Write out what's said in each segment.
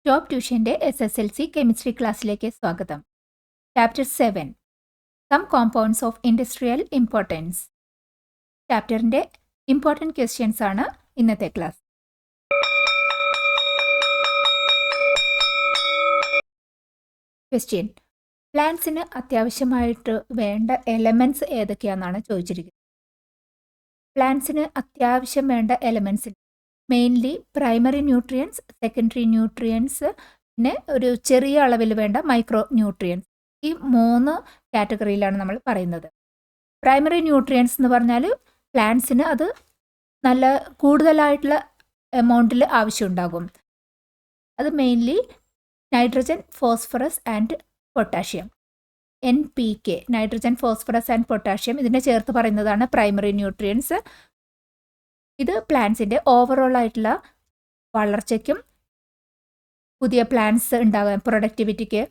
Top ട്യൂഷൻ്റെ SSLC chemistry ക്ലാസ്സിലേക്ക് സ്വാഗതം. Chapter 7 some compounds of industrial importance. ചാപ്റ്ററിൻ്റെ ഇമ്പോർട്ടൻറ്റ് ക്വസ്റ്റ്യൻസ് ആണ് ഇന്നത്തെ ക്ലാസ്. ക്വസ്റ്റ്യൻ: പ്ലാന്റ്സിന് അത്യാവശ്യമായിട്ട് വേണ്ട എലമെൻറ്റ്സ് ഏതൊക്കെയാണെന്നാണ് ചോദിച്ചിരിക്കുന്നത്. പ്ലാന്റ്സിന് അത്യാവശ്യം വേണ്ട elements mainly primary nutrients, secondary nutrients, പിന്നെ ഒരു ചെറിയ അളവിൽ വേണ്ട മൈക്രോ ന്യൂട്രിയൻസ്. ഈ 3 കാറ്റഗറിയിലാണ് നമ്മൾ പറയുന്നത്. പ്രൈമറി ന്യൂട്രിയൻസ് എന്ന് പറഞ്ഞാൽ പ്ലാന്റ്സിന് അത് നല്ല കൂടുതലായിട്ടുള്ള എമൗണ്ടിൽ ആവശ്യമുണ്ടാകും. അത് mainly nitrogen, phosphorus and potassium, NPK, nitrogen, phosphorus and potassium, ഇതിനെ ചേർത്ത് പറയുന്നതാണ് പ്രൈമറി ന്യൂട്രിയൻസ്. ഇത് പ്ലാന്റ്സിൻ്റെ ഓവറോൾ ആയിട്ടുള്ള വളർച്ചയ്ക്കും പുതിയ പ്ലാന്റ്സ് ഉണ്ടാകാൻ, പ്രൊഡക്ടിവിറ്റിക്ക്,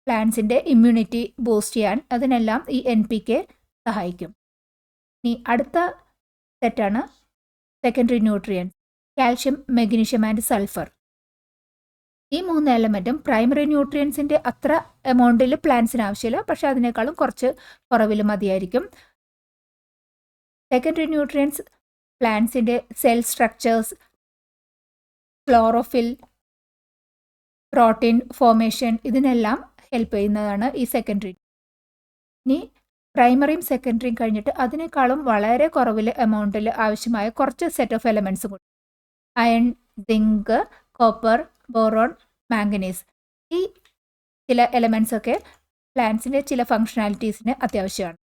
പ്ലാന്റ്സിൻ്റെ ഇമ്മ്യൂണിറ്റി ബൂസ്റ്റ് ചെയ്യാൻ, അതിനെല്ലാം ഈ NPK സഹായിക്കും. ഇനി അടുത്ത സെറ്റാണ് secondary nutrients: calcium, magnesium and sulphur. ഈ 3 എലമെൻറ്റും പ്രൈമറി ന്യൂട്രിയൻസിൻ്റെ അത്ര എമൗണ്ടിൽ പ്ലാന്റ്സിന് ആവശ്യമില്ല, പക്ഷെ അതിനേക്കാളും കുറച്ച് കുറവിൽ മതിയായിരിക്കും. സെക്കൻഡറി ന്യൂട്രിയൻസ് പ്ലാന്റ്സിൻ്റെ cell structures, chlorophyll, protein formation, ഇതിനെല്ലാം ഹെൽപ്പ് ചെയ്യുന്നതാണ് ഈ സെക്കൻഡറി. ഇനി പ്രൈമറിയും സെക്കൻഡറിയും കഴിഞ്ഞിട്ട് അതിനേക്കാളും വളരെ കുറവിൽ എമൗണ്ടിൽ ആവശ്യമായ കുറച്ച് സെറ്റ് ഓഫ് എലമെൻറ്റ്സ് കൂടി: iron, zinc, copper, boron, manganese. ഈ ചില എലമെൻറ്റ്സ് ഒക്കെ പ്ലാന്റ്സിൻ്റെ ചില ഫങ്ഷണാലിറ്റീസിന് അത്യാവശ്യമാണ്.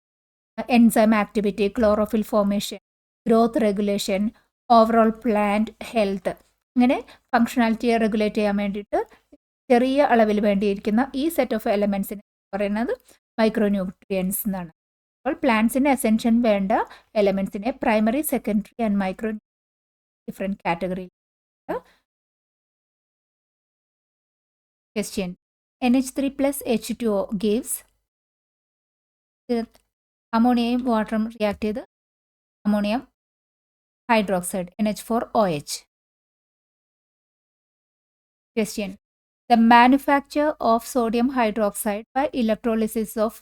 Enzyme activity, chlorophyll formation, growth regulation, overall plant health, ഇങ്ങനെ ഫങ്ഷണാലിറ്റിയെ റെഗുലേറ്റ് ചെയ്യാൻ വേണ്ടിയിട്ട് ചെറിയ അളവിൽ വേണ്ടിയിരിക്കുന്ന ഈ സെറ്റ് ഓഫ് എലമെൻറ്റ്സിന് പറയുന്നത് മൈക്രോ ന്യൂട്രിയൻസ് എന്നാണ്. അപ്പോൾ പ്ലാന്റ്സിന് എസെൻഷ്യൽ വേണ്ട എലമെൻറ്റ്സിനെ primary, secondary and micro different കാറ്റഗറിയിൽ. Question: NH3+ H2O gives. അമോണിയയും വാട്ടറും റിയാക്ട് ചെയ്ത് ammonium hydroxide, NH4OH. Question: The manufacture of sodium hydroxide by electrolysis of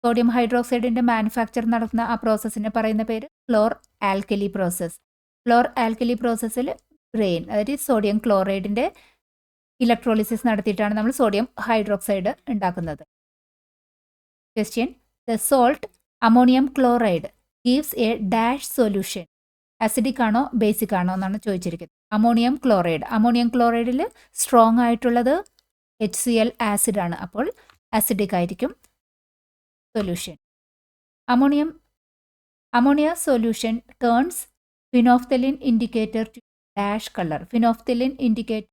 sodium ഹൈഡ്രോക്സൈഡിൻ്റെ മാനുഫാക്ചർ നടത്തുന്ന ആ പ്രോസസ്സിനെ പറയുന്ന പേര് chlor alkali process. Chlor alkali പ്രോസസ്സിൽ ബ്രെയിൻ, അതായത് സോഡിയം ക്ലോറൈഡിൻ്റെ ഇലക്ട്രോളിസിസ് നടത്തിയിട്ടാണ് നമ്മൾ സോഡിയം ഹൈഡ്രോക്സൈഡ് ഉണ്ടാക്കുന്നത്. Question: The salt ammonium chloride gives a dash solution. Acidic ആണോ ബേസിക് ആണോ എന്നാണ് ചോദിച്ചിരിക്കുന്നത്. അമോണിയം ക്ലോറൈഡ്, അമോണിയം ക്ലോറൈഡിൽ സ്ട്രോങ് ആയിട്ടുള്ളത് HCl ആസിഡാണ്, അപ്പോൾ അസിഡിക് ആയിരിക്കും solution. Ammonia solution turns phenolphthalein indicator to dash colour. Phenolphthalein indicator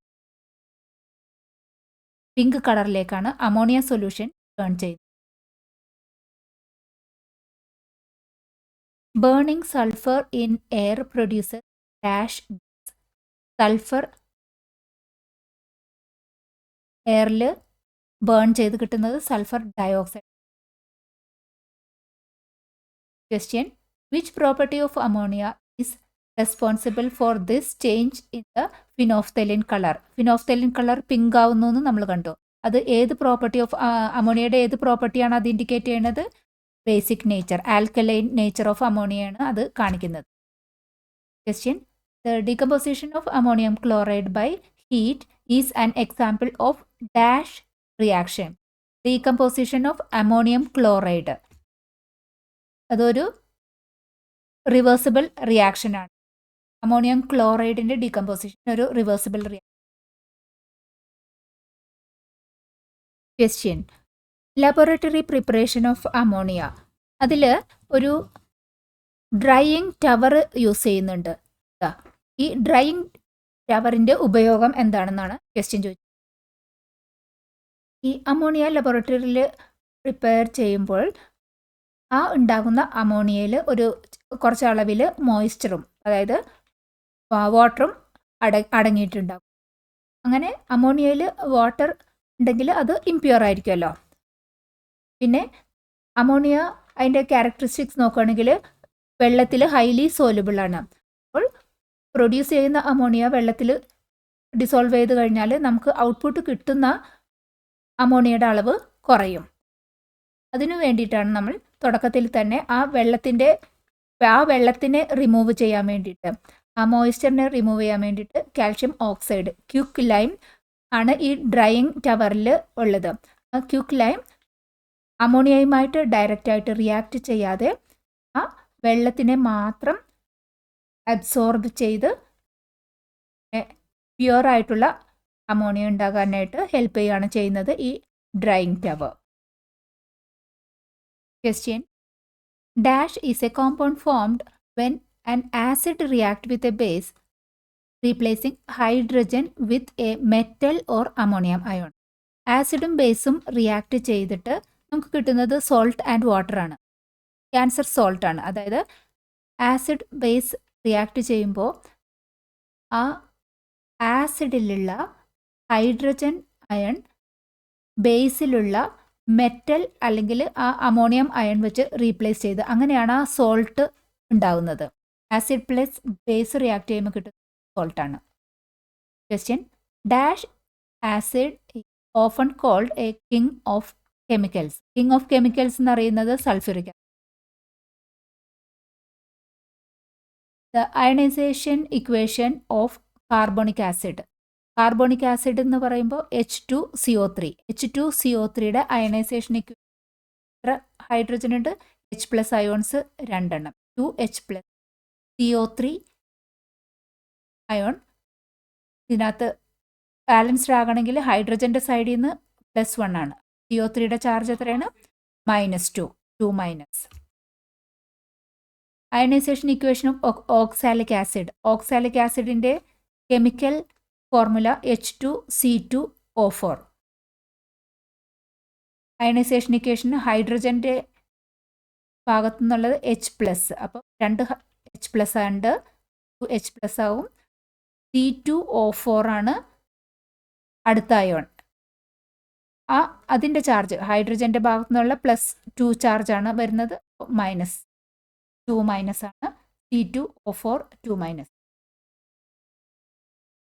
pink കളറിലേക്കാണ് അമോണിയ സൊല്യൂഷൻ ടേൺ ചെയ്യുന്നത്. Burning sulphur in air producer dash. Sulphur എയറിൽ ബേൺ ചെയ്ത് കിട്ടുന്നത് sulphur dioxide. Question: which property of ammonia is responsible for this change in the phenolphthalein colour. Phenolphthalein colour pink ആവുന്നു എന്ന് നമ്മൾ കണ്ടു. അത് ഏത് പ്രോപ്പർട്ടി ഓഫ് അമോണിയയുടെ ഏത് പ്രോപ്പർട്ടിയാണ് അത് ഇൻഡിക്കേറ്റ് ചെയ്യുന്നത്? Basic nature, alkaline nature of അമോണിയയാണ് അത് കാണിക്കുന്നത്. Question: the decomposition of ammonium chloride by heat is an example of dash reaction. Decomposition of ammonium chloride അതൊരു റിവേഴ്സിബിൾ റിയാക്ഷനാണ്. അമോണിയം ക്ലോറൈഡിൻ്റെ ഡീകമ്പോസിഷൻ ഒരു reversible reaction. Question: laboratory preparation of ammonia. അതിൽ ഒരു drying tower use ചെയ്യുന്നുണ്ട്. ഈ drying ടവറിൻ്റെ ഉപയോഗം എന്താണെന്നാണ് ക്വസ്റ്റ്യൻ ചോദിച്ചത്. ഈ അമോണിയ ലബോറട്ടറിയിൽ പ്രിപ്പയർ ചെയ്യുമ്പോൾ ആ ഉണ്ടാകുന്ന അമോണിയയിൽ ഒരു കുറച്ച് അളവിൽ മോയ്സ്ചറും, അതായത് വാട്ടറും അടങ്ങിയിട്ടുണ്ടാകും. അങ്ങനെ അമോണിയയിൽ വാട്ടർ ഉണ്ടെങ്കിൽ അത് ഇംപ്യൂർ ആയിരിക്കുമല്ലോ. പിന്നെ അമോണിയ അതിൻ്റെ ക്യാരക്ടറിസ്റ്റിക്സ് നോക്കുകയാണെങ്കിൽ വെള്ളത്തിൽ ഹൈലി സോലുബിൾ ആണ്. അപ്പോൾ പ്രൊഡ്യൂസ് ചെയ്യുന്ന അമോണിയ വെള്ളത്തിൽ ഡിസോൾവ് ചെയ്ത് കഴിഞ്ഞാൽ നമുക്ക് ഔട്ട്പുട്ട് കിട്ടുന്ന അമോണിയയുടെ അളവ് കുറയും. അതിനു വേണ്ടിയിട്ടാണ് നമ്മൾ തുടക്കത്തിൽ തന്നെ ആ വെള്ളത്തിനെ റിമൂവ് ചെയ്യാൻ വേണ്ടിയിട്ട്, ആ മോയ്സ്ചറിനെ റിമൂവ് ചെയ്യാൻ വേണ്ടിയിട്ട് കാൽഷ്യം ഓക്സൈഡ്, ക്യുക്ക് ലൈം ആണ് ഈ ഡ്രൈയിങ് ടവറിൽ ഉള്ളത്. ആ ക്യുക്ക് ലൈം അമോണിയയുമായിട്ട് ഡയറക്റ്റായിട്ട് റിയാക്ട് ചെയ്യാതെ ആ വെള്ളത്തിനെ മാത്രം അബ്സോർബ് ചെയ്ത് പ്യുവർ ആയിട്ടുള്ള അമോണിയ ഉണ്ടാകാനായിട്ട് ഹെൽപ്പ് ചെയ്യുകയാണ് ചെയ്യുന്നത് ഈ drying tower. Question. Dash is a compound formed when an acid react with a base replacing hydrogen with a metal or ammonium ion. ആസിഡും ബേസും റിയാക്ട് ചെയ്തിട്ട് നമുക്ക് കിട്ടുന്നത് സോൾട്ട് ആൻഡ് വാട്ടർ ആണ്, ക്യാൻസർ സോൾട്ട് ആണ്. അതായത് ആസിഡ് ബേസ് റിയാക്ട് ചെയ്യുമ്പോൾ ആ ആസിഡിലുള്ള hydrogen iron ബേസിലുള്ള metal അല്ലെങ്കിൽ ആ അമോണിയം അയൺ വെച്ച് റീപ്ലേസ് ചെയ്ത്, അങ്ങനെയാണ് ആ സോൾട്ട് ഉണ്ടാകുന്നത്. ആസിഡ് പ്ലസ് ബേസ് റിയാക്ട് ചെയ്യുമ്പോൾ കിട്ടുന്ന സോൾട്ടാണ്. Question. Dash acid often called a king of chemicals. King of chemicals എന്ന് പറയുന്നത് sulphuric acid. The ionisation equation of carbonic acid. Carbonic acid എന്ന് പറയുമ്പോൾ H2CO3. H2CO3യുടെ അയണൈസേഷൻ ഇക്വേഷൻ എത്ര ഹൈഡ്രജൻ ഉണ്ട്? H+ ions 2 2H+. CO3 ion ഇതിനകത്ത് balanced ആകണമെങ്കിൽ ഹൈഡ്രജൻ്റെ സൈഡിൽ നിന്ന് +1 ആണ്. CO3യുടെ ചാർജ് എത്രയാണ്? -2. Ionisation equation of oxalic acid. Oxalic ആസിഡിൻ്റെ chemical formula H2C2O4. Ionisation equation ഹൈഡ്രജൻ്റെ ഭാഗത്തു നിന്നുള്ളത് H+. അപ്പോൾ 2 H+ ഉണ്ട്, 2H+ ആവും. C2O4 ആണ് അടുത്ത അയോൺ. അതിൻ്റെ ചാർജ് ഹൈഡ്രജൻ്റെ ഭാഗത്തു നിന്നുള്ള +2 ചാർജാണ് വരുന്നത്, -2 ആണ്. C2O4 2-.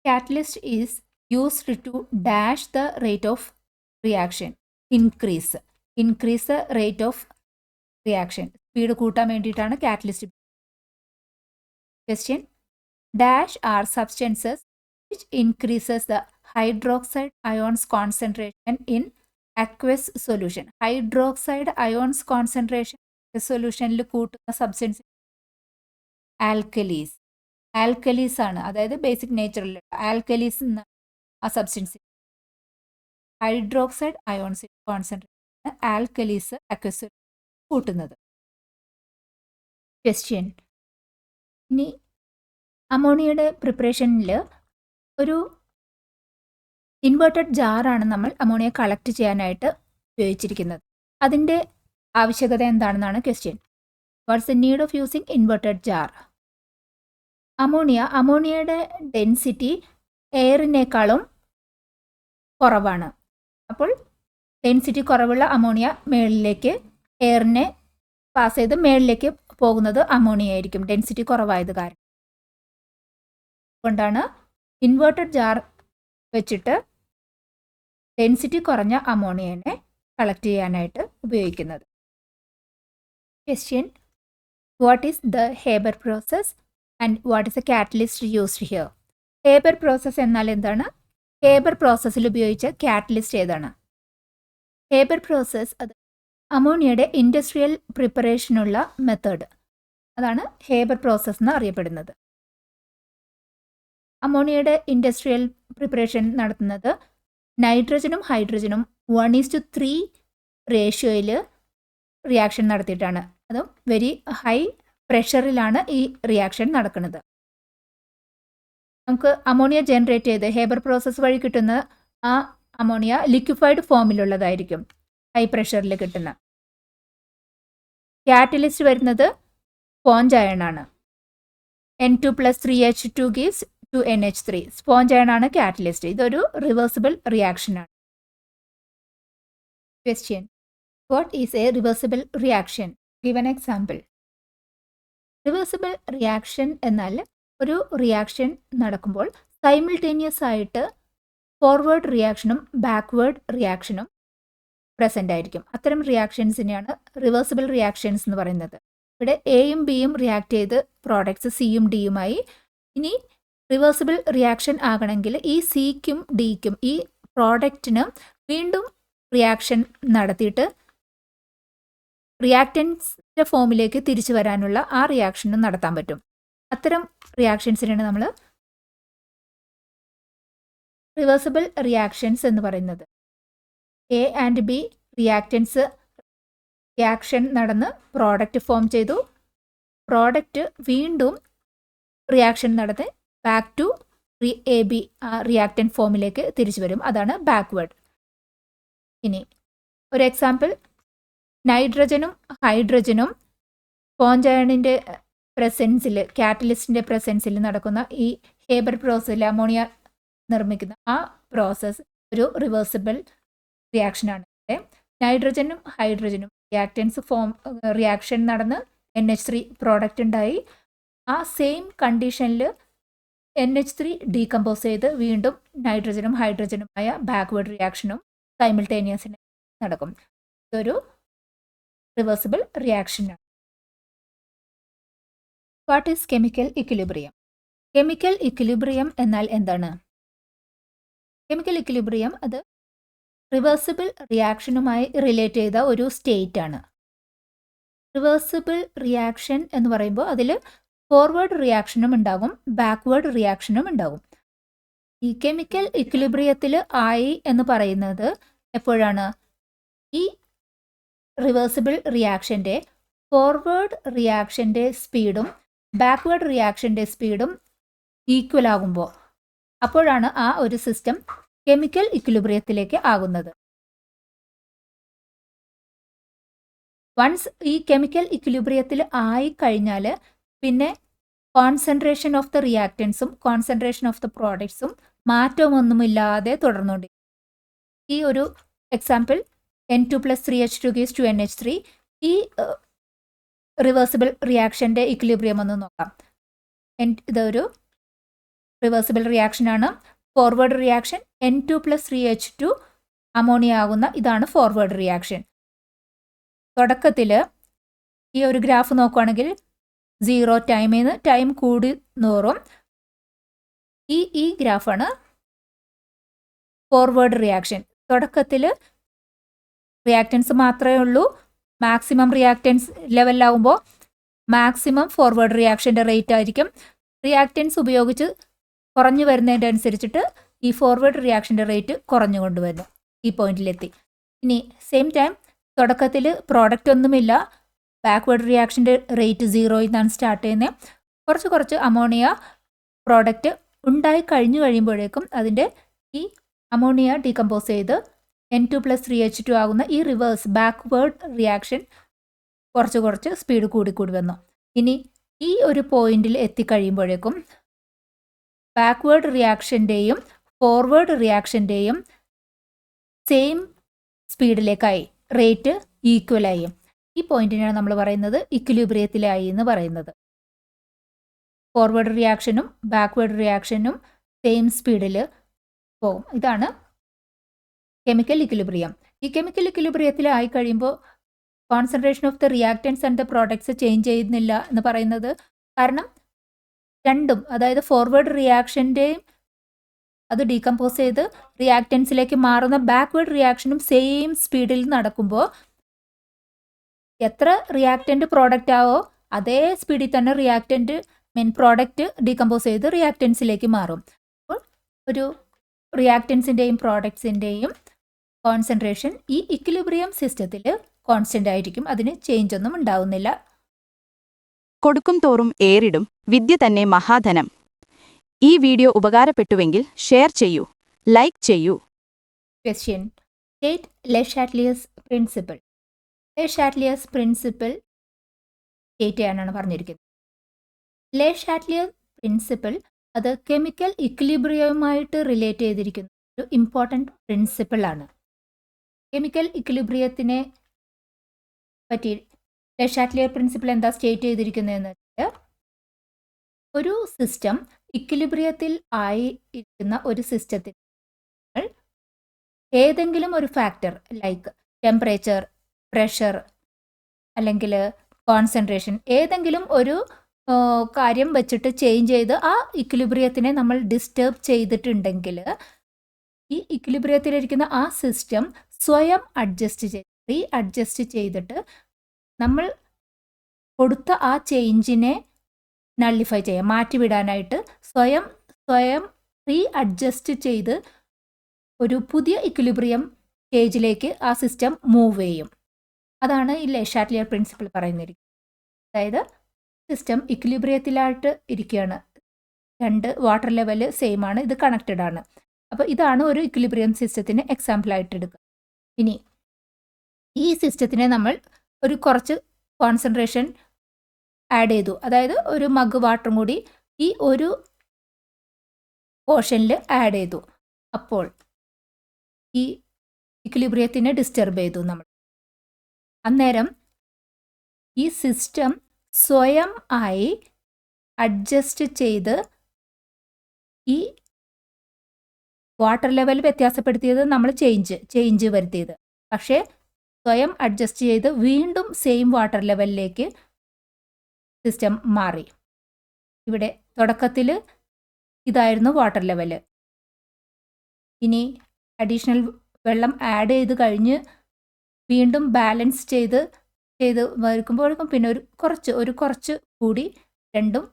Catalyst is used to dash the rate of reaction. Increase the rate of reaction. Speed കൂട്ടാൻ വേണ്ടിയിട്ടാണ് catalyst. Question. Dash are substances which increases the hydroxide ions concentration in aqueous solution. Hydroxide ions concentration സൊല്യൂഷനിൽ കൂട്ടുന്ന substance alkalis. Alkalis ആണ്, അതായത് basic നേച്ചറിൽ alkalis എന്ന ആ substance hydroxide ions concentration alkalis aqueous കൂട്ടുന്നത്. Question. ഇനി അമോണിയയുടെ പ്രിപ്പറേഷനിൽ ഒരു ഇൻവേർട്ടഡ് ജാറാണ് നമ്മൾ അമോണിയ കളക്ട് ചെയ്യാനായിട്ട് ഉപയോഗിച്ചിരിക്കുന്നത്. അതിൻ്റെ ആവശ്യകത എന്താണെന്നാണ് question. What's the need of using inverted jar? അമോണിയയുടെ ഡെൻസിറ്റി എയറിനേക്കാളും കുറവാണ്. അപ്പോൾ ഡെൻസിറ്റി കുറവുള്ള അമോണിയ മേളിലേക്ക് എയറിനെ പാസ് ചെയ്ത് മേളിലേക്ക് പോകുന്നത് അമോണിയ ആയിരിക്കും, ഡെൻസിറ്റി കുറവായത് കാരണം. അതുകൊണ്ടാണ് ഇൻവേർട്ടഡ് ജാർ വെച്ചിട്ട് ഡെൻസിറ്റി കുറഞ്ഞ അമോണിയനെ കളക്ട് ചെയ്യാനായിട്ട് ഉപയോഗിക്കുന്നത്. Question. What is the Haber process and what is A catalyst used here? Haber process എന്നാൽ എന്താണ്? ഹേബർ പ്രോസസ്സിൽ ഉപയോഗിച്ച കാറ്റലിസ്റ്റ് ഏതാണ്? ഹേബർ പ്രോസസ് അത് അമോണിയയുടെ ഇൻഡസ്ട്രിയൽ പ്രിപ്പറേഷനുള്ള മെത്തേഡ്, അതാണ് ഹേബർ പ്രോസസ് എന്ന് അറിയപ്പെടുന്നത്. അമോണിയയുടെ ഇൻഡസ്ട്രിയൽ പ്രിപ്പറേഷൻ നടത്തുന്നത് നൈട്രജനും ഹൈഡ്രജനും 1:3 റേഷ്യോയിൽ റിയാക്ഷൻ നടത്തിയിട്ടാണ്. അതും വെരി ഹൈ പ്രഷറിലാണ് ഈ റിയാക്ഷൻ നടക്കുന്നത്. നമുക്ക് അമോണിയ ജനറേറ്റ് ചെയ്ത് ഹേബർ പ്രോസസ്സ് വഴി കിട്ടുന്ന ആ അമോണിയ ലിക്വിഫൈഡ് ഫോമിലുള്ളതായിരിക്കും, ഹൈ പ്രഷറിൽ കിട്ടുന്ന. കാറ്റലിസ്റ്റ് വരുന്നത് സ്പോഞ്ച് അയൺ ആണ്. N2+ 3H2 gives 2NH3. Sponge iron ആണ് കാറ്റലിസ്റ്റ്. ഇതൊരു റിവേഴ്സിബിൾ റിയാക്ഷൻ ആണ്. Question. What is A reversible reaction? Give an example. Reversible reaction എന്നാൽ ഒരു റിയാക്ഷൻ നടക്കുമ്പോൾ സൈമിൾട്ടേനിയസ് ആയിട്ട് ഫോർവേഡ് റിയാക്ഷനും ബാക്ക്വേർഡ് റിയാക്ഷനും പ്രസൻ്റ് ആയിരിക്കും. അത്തരം റിയാക്ഷൻസിനെയാണ് റിവേഴ്സിബിൾ റിയാക്ഷൻസ് എന്ന് പറയുന്നത്. ഇവിടെ എയും ബിയും റിയാക്ട് ചെയ്ത് പ്രോഡക്ട്സ് സിയും ഡിയുമായി. ഇനി റിവേഴ്സിബിൾ റിയാക്ഷൻ ആകണമെങ്കിൽ ഈ സിക്കും ഡിക്കും ഈ പ്രോഡക്റ്റിന് വീണ്ടും റിയാക്ഷൻ നടത്തിയിട്ട് റിയാക്റ്റൻസിൻ്റെ ഫോമിലേക്ക് തിരിച്ചു വരാനുള്ള ആ റിയാക്ഷനും നടത്താൻ പറ്റും. അത്തരം റിയാക്ഷൻസിനാണ് നമ്മൾ റിവേഴ്സിബിൾ റിയാക്ഷൻസ് എന്ന് പറയുന്നത്. എ ആൻഡ് ബി റിയാക്ഷൻ നടന്ന് പ്രോഡക്റ്റ് ഫോം ചെയ്തു. പ്രോഡക്റ്റ് വീണ്ടും റിയാക്ഷൻ നടന്ന് back to A B reactant ഫോമിലേക്ക് തിരിച്ചു വരും. അതാണ് ബാക്ക്വേർഡ്. ഇനി ഒരു എക്സാമ്പിൾ, നൈട്രജനും ഹൈഡ്രജനും സ്പോഞ്ച് പ്രസൻസിൽ, കാറ്റലിസ്റ്റിൻ്റെ പ്രസൻസിൽ നടക്കുന്ന ഈ ഹേബർ പ്രോസസ്സിൽ അമോണിയ നിർമ്മിക്കുന്ന ആ പ്രോസസ്സ് ഒരു റിവേഴ്സിബിൾ റിയാക്ഷനാണ്. നൈട്രജനും ഹൈഡ്രജനും റിയാക്ഷൻ നടന്ന് NH3 പ്രോഡക്റ്റ് ഉണ്ടായി. ആ സെയിം കണ്ടീഷനിൽ NH3 ഡീകമ്പോസ് ചെയ്ത് വീണ്ടും നൈട്രജനും ഹൈഡ്രജനുമായ ബാക്ക്വേർഡ് റിയാക്ഷനും സൈമിൾട്ടേനിയസിന് നടക്കും. ഇതൊരു റിവേഴ്സിബിൾ റിയാക്ഷനാണ്. What is chemical equilibrium? Chemical equilibrium എന്നാൽ എന്താണ്? കെമിക്കൽ ഇക്വിലിബ്രിയം അത് റിവേഴ്സിബിൾ റിയാക്ഷനുമായി റിലേറ്റ് ചെയ്ത ഒരു സ്റ്റേറ്റ് ആണ്. റിവേഴ്സിബിൾ റിയാക്ഷൻ എന്ന് പറയുമ്പോൾ അതിൽ ഫോർവേഡ് റിയാക്ഷനും ഉണ്ടാകും, ബാക്ക്വേർഡ് റിയാക്ഷനും ഉണ്ടാകും. ഈ കെമിക്കൽ ഇക്വിലിബ്രിയത്തിൽ ആയി എന്ന് പറയുന്നത് എപ്പോഴാണ്? ഈ റിവേഴ്സിബിൾ റിയാക്ഷൻ്റെ ഫോർവേഡ് റിയാക്ഷൻ്റെ സ്പീഡും ബാക്ക്വേർഡ് റിയാക്ഷൻ്റെ സ്പീഡും ഈക്വൽ ആകുമ്പോൾ, അപ്പോഴാണ് ആ ഒരു സിസ്റ്റം കെമിക്കൽ ഇക്വിലിബ്രിയത്തിലേക്ക് ആകുന്നത്. വൺസ് ഈ കെമിക്കൽ ഇക്വിലിബ്രിയത്തിൽ ആയി കഴിഞ്ഞാൽ പിന്നെ കോൺസെൻട്രേഷൻ ഓഫ് ദ റിയാക്റ്റൻസും കോൺസെൻട്രേഷൻ ഓഫ് ദ പ്രോഡക്ട്സും മാറ്റമൊന്നുമില്ലാതെ തുടർന്നുകൊണ്ടിരിക്കും. ഈ ഒരു എക്സാമ്പിൾ N2+3H2 gives 2NH3. ഈ റിവേഴ്സിബിൾ റിയാക്ഷൻ്റെ ഇക്വിലിബ്രിയം ഒന്ന് നോക്കാം. ഇതൊരു റിവേഴ്സിബിൾ റിയാക്ഷനാണ്. ഫോർവേഡ് റിയാക്ഷൻ N2+3H2 അമോണിയ ആകുന്ന ഇതാണ് ഫോർവേഡ് റിയാക്ഷൻ. തുടക്കത്തിൽ ഈ ഒരു ഗ്രാഫ് നോക്കുകയാണെങ്കിൽ 0 ടൈമിൽ നിന്ന് ടൈം കൂടി നോറും ഈ ഗ്രാഫാണ് ഫോർവേഡ് റിയാക്ഷൻ. തുടക്കത്തിൽ റിയാക്റ്റൻസ് മാത്രമേ ഉള്ളൂ. മാക്സിമം റിയാക്റ്റൻസ് ലെവലിലാവുമ്പോൾ മാക്സിമം ഫോർവേഡ് റിയാക്ഷൻ്റെ റേറ്റ് ആയിരിക്കും. റിയാക്റ്റൻസ് ഉപയോഗിച്ച് കുറഞ്ഞു വരുന്നതിൻ്റെ അനുസരിച്ചിട്ട് ഈ ഫോർവേഡ് റിയാക്ഷൻ്റെ റേറ്റ് കുറഞ്ഞു കൊണ്ടുവരുന്നു. ഈ പോയിന്റിലെത്തി. ഇനി സെയിം ടൈം തുടക്കത്തിൽ പ്രോഡക്റ്റ് ഒന്നുമില്ല, ബാക്ക്വേർഡ് റിയാക്ഷൻ്റെ റേറ്റ് 0 നിന്നാണ് സ്റ്റാർട്ട് ചെയ്യുന്നത്. കുറച്ച് അമോണിയ പ്രോഡക്റ്റ് ഉണ്ടായി കഴിയുമ്പോഴേക്കും അതിൻ്റെ ഈ അമോണിയ ഡീകമ്പോസ് ചെയ്ത് N2+3H2 ആകുന്ന ഈ റിവേഴ്സ് ബാക്ക്വേർഡ് റിയാക്ഷൻ കുറച്ച് സ്പീഡ് കൂടി വന്നു. ഇനി ഈ ഒരു പോയിന്റിൽ എത്തിക്കഴിയുമ്പോഴേക്കും ബാക്ക്വേർഡ് റിയാക്ഷൻ്റെയും ഫോർവേഡ് റിയാക്ഷൻ്റെയും സെയിം സ്പീഡിലേക്കായി, റേറ്റ് ഈക്വലായി. ഈ പോയിന്റിനാണ് നമ്മൾ പറയുന്നത് ഇക്വിലിബ്രിയത്തിലായി എന്ന് പറയുന്നത്. ഫോർവേഡ് റിയാക്ഷനും ബാക്ക്വേർഡ് റിയാക്ഷനും സെയിം സ്പീഡിൽ പോകും. ഇതാണ് കെമിക്കൽ ഇക്വിലിബ്രിയം. ഈ കെമിക്കൽ ഇക്വിലിബ്രിയത്തിൽ ആയി കഴിയുമ്പോൾ concentration of the reactance and the products change ചെയ്യുന്നില്ല എന്ന് പറയുന്നത് കാരണം രണ്ടും, അതായത് ഫോർവേഡ് റിയാക്ഷൻ്റെയും അത് ഡീകമ്പോസ് ചെയ്ത് റിയാക്റ്റൻസിലേക്ക് മാറുന്ന ബാക്ക്വേർഡ് റിയാക്ഷനും സെയിം സ്പീഡിൽ നടക്കുമ്പോൾ എത്ര റിയാക്റ്റൻ്റ് പ്രോഡക്റ്റ് ആവോ അതേ സ്പീഡിൽ തന്നെ പ്രോഡക്റ്റ് ഡീകമ്പോസ് ചെയ്ത് റിയാക്റ്റൻസിലേക്ക് മാറും. അപ്പോൾ ഒരു റിയാക്റ്റൻസിൻ്റെയും പ്രോഡക്ട്സിൻ്റെയും കോൺസെൻട്രേഷൻ ഈ ഇക്വിലിബ്രിയം സിസ്റ്റത്തിൽ കോൺസ്റ്റൻ്റ് ആയിരിക്കും. അതിന് ചേഞ്ച് ഒന്നും ഉണ്ടാവുന്നില്ല. കൊടുക്കും തോറും ഏറിടും വിദ്യ തന്നെ മഹാധനം. ഈ വീഡിയോ ഉപകാരപ്പെട്ടുവെങ്കിൽ ഷെയർ ചെയ്യൂ, ലൈക്ക് ചെയ്യൂ. ക്വസ്റ്റ്യൻ: സ്റ്റേറ്റ് ലെ ഷാറ്റ്ലിയസ് പ്രിൻസിപ്പിൾ. ലെ ഷാറ്റ്ലിയസ് പ്രിൻസിപ്പിൾ സ്റ്റേറ്റ് ചെയ്യാനാണ് പറഞ്ഞിരിക്കുന്നത്. ലെ ഷാറ്റ്ലിയസ് പ്രിൻസിപ്പിൾ അത് കെമിക്കൽ ഇക്വിലിബ്രിയവുമായിട്ട് റിലേറ്റ് ചെയ്തിരിക്കുന്ന ഒരു ഇമ്പോർട്ടൻറ്റ് പ്രിൻസിപ്പിളാണ്. കെമിക്കൽ ഇക്വിലിബ്രിയത്തിനെ പറ്റി ലെ ഷാറ്റ്ലിയർ പ്രിൻസിപ്പിൾ എന്താ സ്റ്റേറ്റ് ചെയ്തിരിക്കുന്നതെന്ന് വെച്ചാൽ ഒരു സിസ്റ്റം ഇക്വിലിബ്രിയത്തിൽ ആയി ഇരിക്കുന്ന ഒരു സിസ്റ്റത്തിൽ ഏതെങ്കിലും ഒരു ഫാക്ടർ ലൈക്ക് ടെമ്പറേച്ചർ, പ്രഷർ അല്ലെങ്കിൽ കോൺസെൻട്രേഷൻ ഏതെങ്കിലും ഒരു കാര്യം വെച്ചിട്ട് ചേഞ്ച് ചെയ്ത് ആ ഇക്വിലിബ്രിയത്തിനെ നമ്മൾ ഡിസ്റ്റർബ് ചെയ്തിട്ടുണ്ടെങ്കിൽ ഈ ഇക്വിലിബ്രിയത്തിലിരിക്കുന്ന ആ സിസ്റ്റം സ്വയം അഡ്ജസ്റ്റ് ചെയ്തിട്ട് നമ്മൾ കൊടുത്ത ആ ചേഞ്ചിനെ നള്ളിഫൈ ചെയ്യാം, മാറ്റിവിടാനായിട്ട് സ്വയം അഡ്ജസ്റ്റ് ചെയ്ത് ഒരു പുതിയ ഇക്വിലിബ്രിയം സ്റ്റേജിലേക്ക് ആ സിസ്റ്റം മൂവ് ചെയ്യും. അതാണ് ഈ ലെ ഷാറ്റ്ലിയർ പ്രിൻസിപ്പിൾ പറയുന്നിരിക്കുന്നത്. അതായത് സിസ്റ്റം ഇക്വിലിബ്രിയത്തിലായിട്ട് ഇരിക്കുകയാണ്, രണ്ട് വാട്ടർ ലെവൽ സെയിം ആണ്, ഇത് കണക്റ്റഡ് ആണ്. അപ്പോൾ ഇതാണ് ഒരു ഇക്വിലിബ്രിയം സിസ്റ്റത്തിന് എക്സാമ്പിളായിട്ട് എടുക്കുക. ഇനി ഈ സിസ്റ്റത്തിനെ നമ്മൾ ഒരു കുറച്ച് കോൺസെൻട്രേഷൻ ആഡ് ചെയ്തു, അതായത് ഒരു മഗ് വാട്ടറും കൂടി ഈ ഒരു പോർഷനിൽ ആഡ് ചെയ്തു. അപ്പോൾ ഈ ഇക്വിലിബ്രിയത്തിനെ ഡിസ്റ്റർബ് ചെയ്തു നമ്മൾ. അന്നേരം ഈ സിസ്റ്റം സ്വയം ആയി അഡ്ജസ്റ്റ് ചെയ്ത് ഈ വാട്ടർ ലെവൽ വ്യത്യാസപ്പെടുത്തിയത് നമ്മൾ ചേഞ്ച് വരുത്തിയത്, പക്ഷേ സ്വയം അഡ്ജസ്റ്റ് ചെയ്ത് വീണ്ടും സെയിം വാട്ടർ ലെവലിലേക്ക് സിസ്റ്റം മാറി. ഇവിടെ തുടക്കത്തിൽ ഇതായിരുന്നു വാട്ടർ ലെവൽ. ഇനി അഡീഷണൽ വെള്ളം ആഡ് ചെയ്ത് കഴിഞ്ഞ് വീണ്ടും ബാലൻസ് ചെയ്ത് വരുമ്പോഴേക്കും പിന്നെ ഒരു കുറച്ച് കൂടി രണ്ടും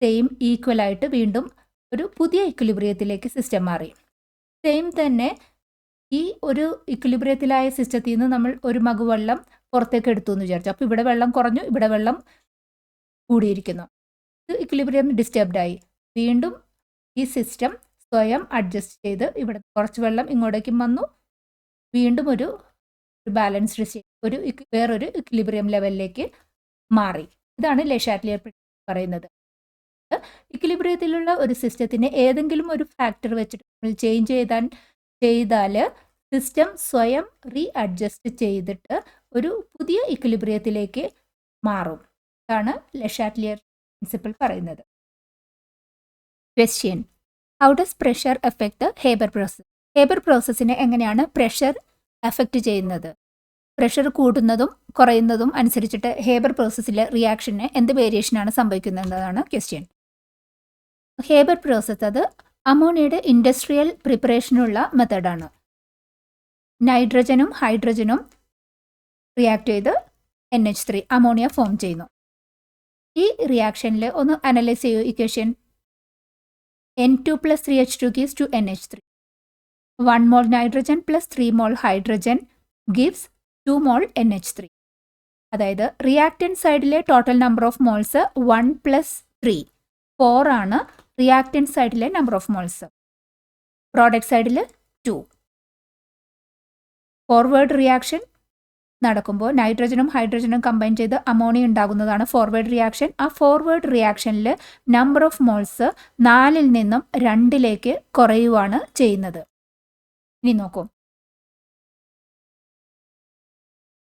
സെയിം ഈക്വലായിട്ട് വീണ്ടും ഒരു പുതിയ ഇക്വിലിബ്രിയത്തിലേക്ക് സിസ്റ്റം മാറി. സെയിം തന്നെ ഈ ഒരു ഇക്വിലിബ്രിയത്തിലായ സിസ്റ്റത്തിൽ നിന്ന് നമ്മൾ ഒരു മഗ് വെള്ളം പുറത്തേക്ക് എടുത്തു എന്ന് വിചാരിച്ചു. അപ്പോൾ ഇവിടെ വെള്ളം കുറഞ്ഞു, ഇവിടെ വെള്ളം കൂടിയിരിക്കുന്നു. ഇത് ഇക്വിലിബ്രിയം ഡിസ്റ്റർബ്ഡായി. വീണ്ടും ഈ സിസ്റ്റം സ്വയം അഡ്ജസ്റ്റ് ചെയ്ത് ഇവിടെ കുറച്ച് വെള്ളം ഇങ്ങോട്ടേക്കും വന്നു, വീണ്ടും ഒരു ബാലൻസ്ഡ് വേറൊരു ഇക്വിലിബ്രിയം ലെവലിലേക്ക് മാറി. ഇതാണ് ലെ ഷാറ്റ്ലിയർ പറയുന്നത്. ഇക്വിലിബ്രിയത്തിലുള്ള ഒരു സിസ്റ്റത്തിന് ഏതെങ്കിലും ഒരു ഫാക്ടർ വെച്ചിട്ട് ചേഞ്ച് ചെയ്താൽ സിസ്റ്റം സ്വയം അഡ്ജസ്റ്റ് ചെയ്തിട്ട് ഒരു പുതിയ ഇക്വിലിബ്രിയത്തിലേക്ക് മാറും. ഇതാണ് ലെ ഷാറ്റ്ലിയർ പ്രിൻസിപ്പിൾ പറയുന്നത്. Question: how does pressure effect the Haber process? Haber പ്രോസസ്സിനെ എങ്ങനെയാണ് പ്രഷർ എഫക്റ്റ് ചെയ്യുന്നത്? പ്രഷർ കൂടുന്നതും കുറയുന്നതും അനുസരിച്ചിട്ട് ഹേബർ പ്രോസസ്സിലെ റിയാക്ഷന് എന്ത് വേരിയേഷനാണ് സംഭവിക്കുന്നതെന്നതാണ് ക്വസ്റ്റ്യൻ. ഹേബർ പ്രോസസ്സ് അത് അമോണിയയുടെ ഇൻഡസ്ട്രിയൽ പ്രിപ്പറേഷനുള്ള മെത്തേഡാണ്. നൈട്രജനും ഹൈഡ്രജനും റിയാക്ട് ചെയ്ത് NH3 അമോണിയ ഫോം ചെയ്യുന്നു. ഈ റിയാക്ഷനിൽ ഒന്ന് അനലൈസ് ചെയ്യൂ. Equation N2 + 3H2 gives to NH3. 1 mole nitrogen plus 3 mole hydrogen gives 2 mole NH3. അതായത് റിയാക്റ്റൻറ്റ് സൈഡിലെ ടോട്ടൽ നമ്പർ ഓഫ് മോൾസ് 1 + 3 4 ആണ്. റിയാക്റ്റൻറ്റ് സൈഡിലെ നമ്പർ ഓഫ് മോൾസ്. പ്രോഡക്റ്റ് സൈഡിൽ 2. ഫോർവേഡ് റിയാക്ഷൻ നടക്കുമ്പോൾ നൈട്രജനും ഹൈഡ്രജനും കമ്പൈൻ ചെയ്ത് അമോണിയ ഉണ്ടാകുന്നതാണ് ഫോർവേഡ് റിയാക്ഷൻ. ആ ഫോർവേഡ് റിയാക്ഷനിൽ നമ്പർ ഓഫ് മോൾസ് 4-ൽ നിന്നും 2-ലേക്ക് കുറയുവാണ് ചെയ്യുന്നത്. ഇനി നോക്കൂ,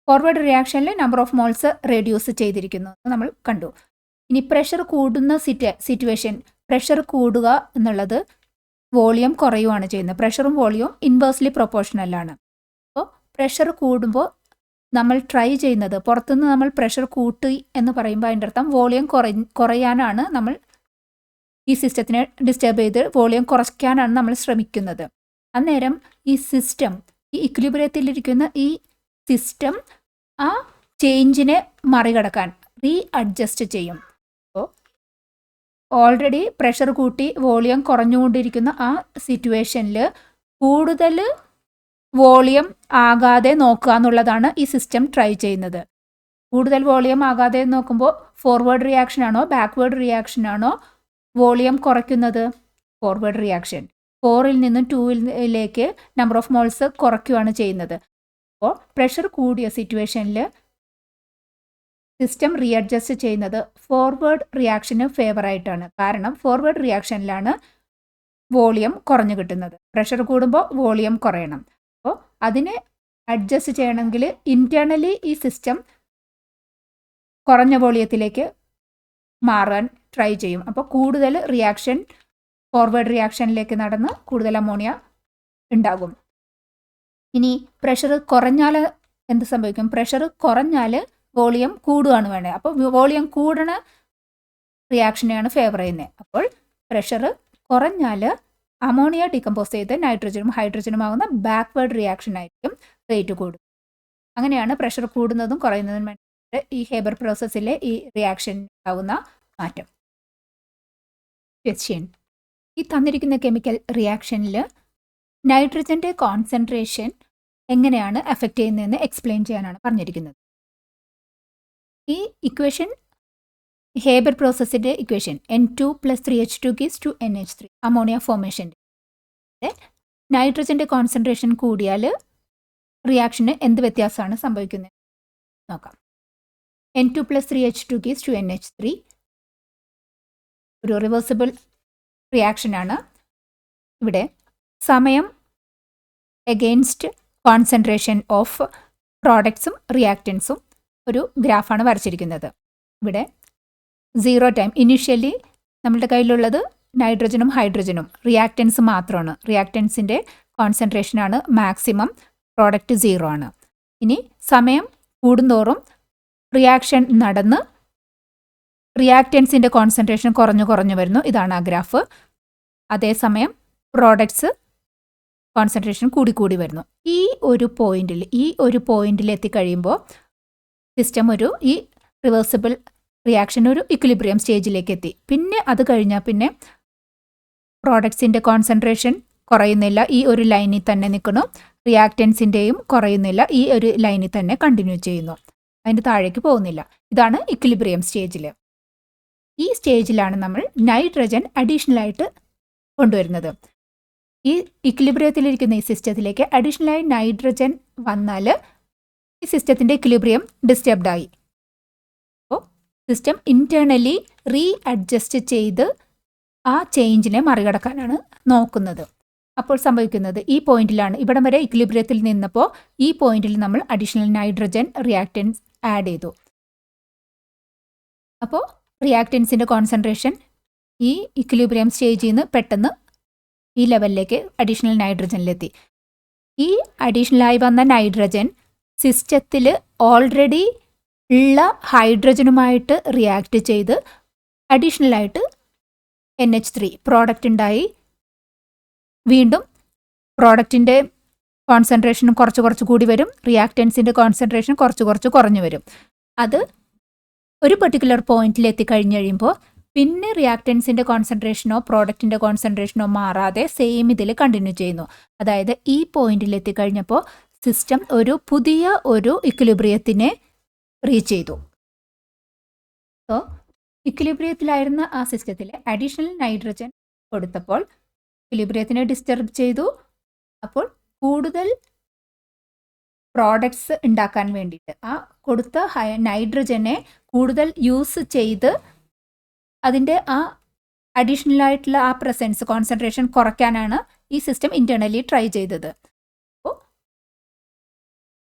ഫോർവേഡ് റിയാക്ഷനിൽ നമ്പർ ഓഫ് മോൾസ് റെഡ്യൂസ് ചെയ്തിരിക്കുന്നു നമ്മൾ കണ്ടു. ഇനി പ്രഷർ കൂടുന്ന സിറ്റുവേഷൻ, പ്രഷർ കൂടുക എന്നുള്ളത് വോളിയം കുറയുവാണ് ചെയ്യുന്നത്. പ്രഷറും വോളിയവും ഇൻവേഴ്സ്ലി പ്രൊപ്പോർഷണലാണ്. അപ്പോൾ പ്രഷർ കൂടുമ്പോൾ നമ്മൾ ട്രൈ ചെയ്യുന്നത്, പുറത്തുനിന്ന് നമ്മൾ പ്രഷർ കൂട്ടി എന്ന് പറയുമ്പോൾ അതിൻ്റെ അർത്ഥം വോളിയം കുറയാനാണ് നമ്മൾ ഈ സിസ്റ്റത്തിനെ ഡിസ്റ്റർബ് ചെയ്ത് വോളിയം കുറയ്ക്കാനാണ് നമ്മൾ ശ്രമിക്കുന്നത്. അന്നേരം ഈ സിസ്റ്റം, ഈ ഇക്വിലിബ്രിയത്തിലിരിക്കുന്ന ഈ സിസ്റ്റം ആ ചേഞ്ചിനെ മറികടക്കാൻ അഡ്ജസ്റ്റ് ചെയ്യും. അപ്പോൾ ഓൾറെഡി പ്രഷർ കൂട്ടി വോളിയം കുറഞ്ഞുകൊണ്ടിരിക്കുന്ന ആ സിറ്റുവേഷനിൽ കൂടുതൽ വോളിയം ആകാതെ നോക്കുക എന്നുള്ളതാണ് ഈ സിസ്റ്റം ട്രൈ ചെയ്യുന്നത്. കൂടുതൽ വോളിയം ആകാതെ നോക്കുമ്പോൾ ഫോർവേഡ് റിയാക്ഷനാണോ ബാക്ക്വേർഡ് റിയാക്ഷനാണോ വോളിയം കുറയ്ക്കുന്നത്? Forward reaction. 4-ൽ നിന്നും 2-ലേക്ക് നമ്പർ ഓഫ് മോൾസ് കുറയ്ക്കുകയാണ് ചെയ്യുന്നത്. അപ്പോൾ പ്രഷർ കൂടിയ സിറ്റുവേഷനിൽ സിസ്റ്റം റീഅഡ്ജസ്റ്റ് ചെയ്യുന്നത് ഫോർവേഡ് റിയാക്ഷന് ഫേവറായിട്ടാണ്. കാരണം ഫോർവേഡ് റിയാക്ഷനിലാണ് വോളിയം കുറഞ്ഞു കിട്ടുന്നത്. പ്രഷർ കൂടുമ്പോൾ വോളിയം കുറയണം. അപ്പോൾ അതിനെ അഡ്ജസ്റ്റ് ചെയ്യണമെങ്കിൽ ഇൻറ്റേർണലി ഈ സിസ്റ്റം കുറഞ്ഞ വോളിയത്തിലേക്ക് മാറാൻ ട്രൈ ചെയ്യും. അപ്പോൾ കൂടുതൽ റിയാക്ഷൻ ഫോർവേഡ് റിയാക്ഷനിലേക്ക് നടന്ന് കൂടുതൽ അമോണിയ ഉണ്ടാകും. ഇനി പ്രഷർ കുറഞ്ഞാൽ എന്ത് സംഭവിക്കും? പ്രഷർ കുറഞ്ഞാൽ വോളിയം കൂടുകയാണ് വേണ്ടത്. അപ്പോൾ വോളിയം കൂടണ റിയാക്ഷനെയാണ് ഫേവർ ചെയ്യുന്നത്. അപ്പോൾ പ്രഷർ കുറഞ്ഞാൽ അമോണിയ ഡീകമ്പോസ് ചെയ്ത് നൈട്രജനും ഹൈഡ്രജനും ആകുന്ന ബാക്ക്വേർഡ് റിയാക്ഷൻ ആയിരിക്കും റേറ്റ് കൂടും. അങ്ങനെയാണ് പ്രഷർ കൂടുന്നതും കുറയുന്നതും വേണ്ടിയിട്ട് ഈ ഹേബർ പ്രോസസ്സിലെ ഈ റിയാക്ഷൻ ആവുന്ന മാറ്റം. ക്വസ്റ്റ്യൻ: ഈ തന്നിരിക്കുന്ന കെമിക്കൽ റിയാക്ഷനിൽ നൈട്രജൻ്റെ കോൺസെൻട്രേഷൻ എങ്ങനെയാണ് അഫക്റ്റ് ചെയ്യുന്നതെന്ന് എക്സ്പ്ലെയിൻ ചെയ്യാനാണ് പറഞ്ഞിരിക്കുന്നത്. ഈ ഇക്വേഷൻ ഹേബർ പ്രോസസ്സിൻ്റെ equation N2 + 3H2 gives to NH3 ammonia ഫോർമേഷൻ്റെ നൈട്രജൻ്റെ കോൺസെൻട്രേഷൻ കൂടിയാൽ റിയാക്ഷന് എന്ത് വ്യത്യാസമാണ് സംഭവിക്കുന്നത് നോക്കാം. N2 + 3H2 gives to NH3 ഒരു റിവേഴ്സിബിൾ റിയാക്ഷനാണ്. ഇവിടെ സമയം എഗെയിൻസ്റ്റ് കോൺസെൻട്രേഷൻ ഓഫ് പ്രോഡക്ട്സും റിയാക്റ്റൻസും ഒരു ഗ്രാഫാണ് വരച്ചിരിക്കുന്നത്. ഇവിടെ 0 ടൈം ഇനീഷ്യലി നമ്മളുടെ കയ്യിലുള്ളത് നൈട്രജനും ഹൈഡ്രജനും റിയാക്റ്റൻസ് മാത്രമാണ്. റിയാക്റ്റൻസിൻ്റെ കോൺസെൻട്രേഷനാണ് മാക്സിമം, പ്രോഡക്റ്റ് 0 ആണ്. ഇനി സമയം കൂടുന്തോറും റിയാക്ഷൻ നടന്ന് റിയാക്റ്റൻസിൻ്റെ കോൺസെൻട്രേഷൻ കുറഞ്ഞു വരുന്നു. ഇതാണ് ആ ഗ്രാഫ്. അതേസമയം പ്രോഡക്ട്സ് കോൺസെൻട്രേഷൻ കൂടി വരുന്നു. ഈ ഒരു പോയിന്റിൽ എത്തിക്കഴിയുമ്പോൾ സിസ്റ്റം ഈ റിവേഴ്സിബിൾ റിയാക്ഷൻ ഒരു ഇക്വിലിബ്രിയം സ്റ്റേജിലേക്ക് എത്തി. പിന്നെ അത് കഴിഞ്ഞാൽ പിന്നെ പ്രോഡക്ട്സിൻ്റെ കോൺസെൻട്രേഷൻ കുറയുന്നില്ല, ഈ ഒരു ലൈനിൽ തന്നെ നിൽക്കുന്നു. റിയാക്റ്റൻസിൻ്റെയും കുറയുന്നില്ല, ഈ ഒരു ലൈനിൽ തന്നെ കണ്ടിന്യൂ ചെയ്യുന്നു, അതിൻ്റെ താഴേക്ക് പോകുന്നില്ല. ഇതാണ് ഇക്വിലിബ്രിയം സ്റ്റേജിൽ. ഈ സ്റ്റേജിലാണ് നമ്മൾ നൈട്രജൻ അഡീഷണലായിട്ട് കൊണ്ടുവരുന്നത്. ഈ ഇക്വിലിബ്രിയത്തിലിരിക്കുന്ന ഈ സിസ്റ്റത്തിലേക്ക് അഡീഷണലായി നൈട്രജൻ വന്നാൽ ഈ സിസ്റ്റത്തിൻ്റെ ഇക്വിലിബ്രിയം ഡിസ്റ്റർബ്ഡ് ആയി. അപ്പോൾ സിസ്റ്റം ഇൻറ്റേർണലി അഡ്ജസ്റ്റ് ചെയ്ത് ആ ചേഞ്ചിനെ മറികടക്കാനാണ് നോക്കുന്നത്. അപ്പോൾ സംഭവിക്കുന്നത് ഈ പോയിന്റിലാണ്. ഇവിടം വരെ ഇക്വിലിബ്രിയത്തിൽ നിന്നപ്പോൾ ഈ പോയിന്റിൽ നമ്മൾ അഡീഷണൽ നൈട്രജൻ റിയാക്റ്റൻസ് ആഡ് ചെയ്തു. അപ്പോൾ റിയാക്റ്റൻസിൻ്റെ കോൺസെൻട്രേഷൻ ഈ ഇക്വിലിബ്രിയം സ്റ്റേജിൽ നിന്ന് പെട്ടെന്ന് ഈ ലെവലിലേക്ക് അഡീഷണൽ നൈട്രജനിലെത്തി. ഈ അഡീഷണലായി വന്ന നൈട്രജൻ സിസ്റ്റത്തിൽ ഓൾറെഡി ഉള്ള ഹൈഡ്രജനുമായിട്ട് റിയാക്ട് ചെയ്ത് അഡീഷണലായിട്ട് NH3 പ്രോഡക്റ്റ് ഉണ്ടായി. വീണ്ടും പ്രോഡക്റ്റിൻ്റെ കോൺസെൻട്രേഷനും കുറച്ച് കൂടി വരും, റിയാക്റ്റൻസിൻ്റെ കോൺസെൻട്രേഷൻ കുറച്ച് കുറഞ്ഞു വരും. അത് ഒരു പെർട്ടിക്കുലർ പോയിന്റിൽ എത്തിക്കഴിഞ്ഞ് കഴിയുമ്പോൾ പിന്നെ റിയാക്റ്റൻസിൻ്റെ കോൺസെൻട്രേഷനോ പ്രോഡക്റ്റിൻ്റെ കോൺസെൻട്രേഷനോ മാറാതെ സെയിം ഇതിൽ കണ്ടിന്യൂ ചെയ്യുന്നു. അതായത് ഈ പോയിന്റിൽ എത്തിക്കഴിഞ്ഞപ്പോൾ സിസ്റ്റം പുതിയ ഒരു ഇക്വിലിബ്രിയത്തിനെ റീച്ച് ചെയ്തു. സോ ഇക്വിലിബ്രിയത്തിലായിരുന്ന ആ സിസ്റ്റത്തിൽ അഡീഷണൽ നൈട്രജൻ കൊടുത്തപ്പോൾ ഇക്വിലിബ്രിയത്തിനെ ഡിസ്റ്റർബ് ചെയ്തു. അപ്പോൾ കൂടുതൽ പ്രോഡക്ട്സ് ഉണ്ടാക്കാൻ വേണ്ടിയിട്ട് ആ കൊടുത്ത നൈട്രജനെ കൂടുതൽ യൂസ് ചെയ്ത് അതിൻ്റെ ആ അഡീഷണലായിട്ടുള്ള ആ പ്രസൻസ് കോൺസെൻട്രേഷൻ കുറയ്ക്കാനാണ് ഈ സിസ്റ്റം ഇൻറ്റേർണലി ട്രൈ ചെയ്തത്. അപ്പോൾ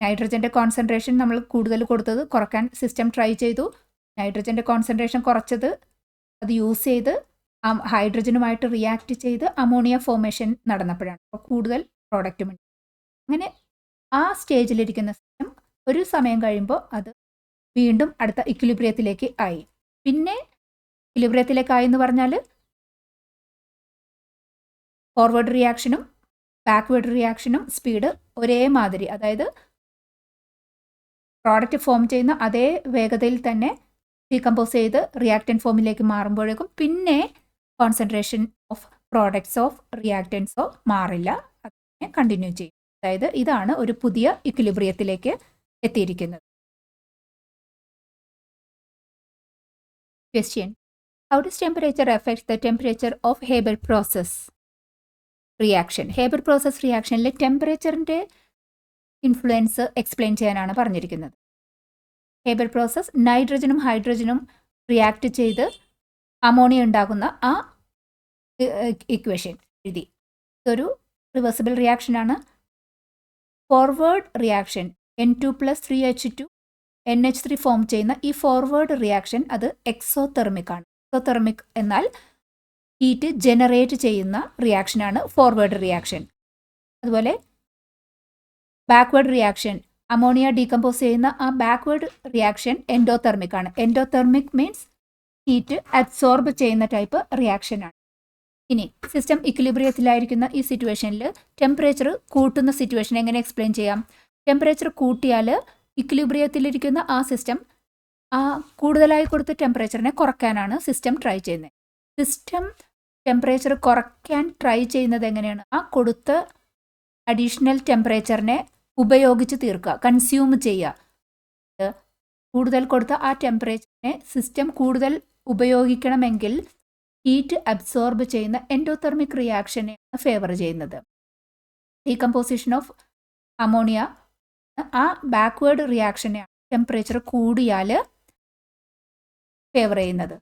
നൈട്രജൻ്റെ കോൺസെൻട്രേഷൻ നമ്മൾ കൂടുതൽ കൊടുത്തത് കുറയ്ക്കാൻ സിസ്റ്റം ട്രൈ ചെയ്തു. നൈട്രജൻ്റെ കോൺസെൻട്രേഷൻ കുറച്ചത് അത് യൂസ് ചെയ്ത് ഹൈഡ്രജനുമായിട്ട് റിയാക്ട് ചെയ്ത് അമോണിയ ഫോർമേഷൻ നടന്നപ്പോഴാണ് അപ്പോൾ കൂടുതൽ പ്രോഡക്റ്റും ഉണ്ട്. അങ്ങനെ ആ സ്റ്റേജിലിരിക്കുന്ന സിസ്റ്റം ഒരു സമയം കഴിയുമ്പോൾ അത് വീണ്ടും അടുത്ത ഇക്വിലിബ്രിയത്തിലേക്ക് ആയി. പിന്നെ ഇക്വിലിബ്രിയത്തിലേക്കായി എന്ന് പറഞ്ഞാൽ ഫോർവേഡ് റിയാക്ഷനും ബാക്ക്വേർഡ് റിയാക്ഷനും സ്പീഡ് ഒരേ മാതിരി, അതായത് പ്രോഡക്റ്റ് ഫോം ചെയ്യുന്ന അതേ വേഗതയിൽ തന്നെ ഡീകമ്പോസ് ചെയ്ത് റിയാക്റ്റൻ ഫോമിലേക്ക് മാറുമ്പോഴേക്കും പിന്നെ കോൺസെൻട്രേഷൻ ഓഫ് പ്രോഡക്ട്സ് ഓഫ് റിയാക്റ്റൻസോ മാറില്ല, അതിനെ കണ്ടിന്യൂ ചെയ്യും. അതായത് ഇതാണ് ഒരു പുതിയ ഇക്വിലിബ്രിയത്തിലേക്ക് എത്തിയിരിക്കുന്നത്. Question: how does temperature affects the temperature of Haber process reaction? Haber process റിയാക്ഷനിൽ ടെമ്പറേച്ചറിൻ്റെ ഇൻഫ്ലുവൻസ് എക്സ്പ്ലെയിൻ ചെയ്യാനാണ് പറഞ്ഞിരിക്കുന്നത്. ഹേബർ പ്രോസസ് നൈട്രജനും ഹൈഡ്രജനും റിയാക്ട് ചെയ്ത് അമോണിയ ഉണ്ടാകുന്ന ആ ഇക്വേഷൻ എഴുതി. ഇതൊരു റിവേഴ്സിബിൾ റിയാക്ഷനാണ്. Forward reaction N2 + 3H2 NH3 form ചെയ്യുന്ന ഈ ഫോർവേഡ് റിയാക്ഷൻ അത് എക്സോതെർമിക് ആണ്. എക്സോതെർമിക് എന്നാൽ ഹീറ്റ് ജനറേറ്റ് ചെയ്യുന്ന റിയാക്ഷനാണ് ഫോർവേഡ് റിയാക്ഷൻ. അതുപോലെ ബാക്ക്വേർഡ് റിയാക്ഷൻ, അമോണിയ ഡീകമ്പോസ് ചെയ്യുന്ന ആ ബാക്ക്വേർഡ് റിയാക്ഷൻ എൻഡോതെർമിക് ആണ്. എൻഡോതെർമിക് മീൻസ് ഹീറ്റ് അബ്സോർബ് ചെയ്യുന്ന ടൈപ്പ് റിയാക്ഷനാണ്. ഇനി സിസ്റ്റം ഇക്വിലിബ്രിയത്തിലായിരിക്കുന്ന ഈ സിറ്റുവേഷനിൽ ടെമ്പറേച്ചർ കൂട്ടുന്ന സിറ്റുവേഷൻ എങ്ങനെ എക്സ്പ്ലെയിൻ ചെയ്യാം? ടെമ്പറേച്ചർ കൂട്ടിയാൽ ഇക്വിലിബ്രിയത്തിലിരിക്കുന്ന ആ സിസ്റ്റം ആ കൂടുതലായി കൊടുത്ത ടെമ്പറേച്ചറിനെ കുറയ്ക്കാനാണ് സിസ്റ്റം ട്രൈ ചെയ്യുന്നത്. സിസ്റ്റം ടെമ്പറേച്ചർ കുറയ്ക്കാൻ ട്രൈ ചെയ്യുന്നത് എങ്ങനെയാണ്? ആ കൊടുത്ത അഡീഷണൽ ടെമ്പറേച്ചറിനെ ഉപയോഗിച്ച് തീർക്കുക, കൺസ്യൂം ചെയ്യുക. കൂടുതൽ കൊടുത്ത ആ ടെമ്പറേച്ചറിനെ സിസ്റ്റം കൂടുതൽ ഉപയോഗിക്കണമെങ്കിൽ ഹീറ്റ് അബ്സോർബ് ചെയ്യുന്ന എൻഡോതെർമിക് റിയാക്ഷനെയാണ് ഫേവർ ചെയ്യുന്നത്. ഡീകമ്പോസിഷൻ ഓഫ് അമോണിയ ആ ബാക്ക്വേർഡ് റിയാക്ഷനെയാണ് ടെമ്പറേച്ചർ കൂടിയാൽ ഫേവർ ചെയ്യുന്നത്.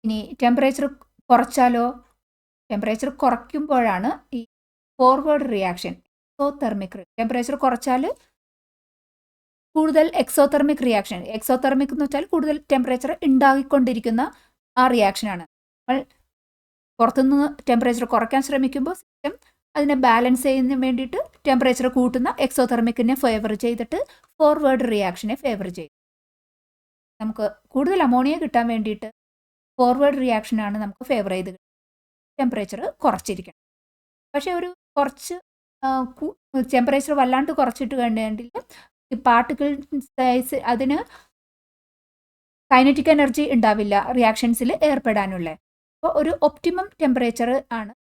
ഇനി ടെമ്പറേച്ചർ കുറച്ചാലോ? ടെമ്പറേച്ചർ കുറയ്ക്കുമ്പോഴാണ് ഈ ഫോർവേഡ് റിയാക്ഷൻ എക്സോതെർമിക്. ടെമ്പറേച്ചർ കുറച്ചാൽ കൂടുതൽ എക്സോതെർമിക് റിയാക്ഷൻ. എക്സോതെർമിക് എന്ന് വെച്ചാൽ കൂടുതൽ ടെമ്പറേച്ചർ ഉണ്ടാക്കിക്കൊണ്ടിരിക്കുന്ന ആ റിയാക്ഷനാണ്. നമ്മൾ പുറത്തുനിന്ന് ടെമ്പറേച്ചർ കുറയ്ക്കാൻ ശ്രമിക്കുമ്പോൾ സിസ്റ്റം അതിനെ ബാലൻസ് ചെയ്യുന്നതിന് വേണ്ടിയിട്ട് ടെമ്പറേച്ചർ കൂട്ടുന്ന എക്സോതെർമിക്കിനെ ഫേവർ ചെയ്തിട്ട് ഫോർവേഡ് റിയാക്ഷനെ ഫേവർ ചെയ്യും. നമുക്ക് കൂടുതൽ അമോണിയ കിട്ടാൻ വേണ്ടിയിട്ട് ഫോർവേഡ് റിയാക്ഷനാണ് നമുക്ക് ഫേവർ ചെയ്ത് ടെമ്പറേച്ചർ കുറച്ചിരിക്കണം. പക്ഷേ ഒരു കുറച്ച് ടെമ്പറേച്ചർ വല്ലാണ്ട് കുറച്ചിട്ട് കഴിഞ്ഞിട്ടുണ്ടെങ്കിൽ ഈ പാർട്ടിക്കിൾ സൈസ് അതിന് കൈനറ്റിക് എനർജി ഉണ്ടാവില്ല റിയാക്ഷൻസിൽ ഏർപ്പെടാനുള്ള. അപ്പോൾ ഒരു ഒപ്റ്റിമം ടെമ്പറേച്ചർ ആണ്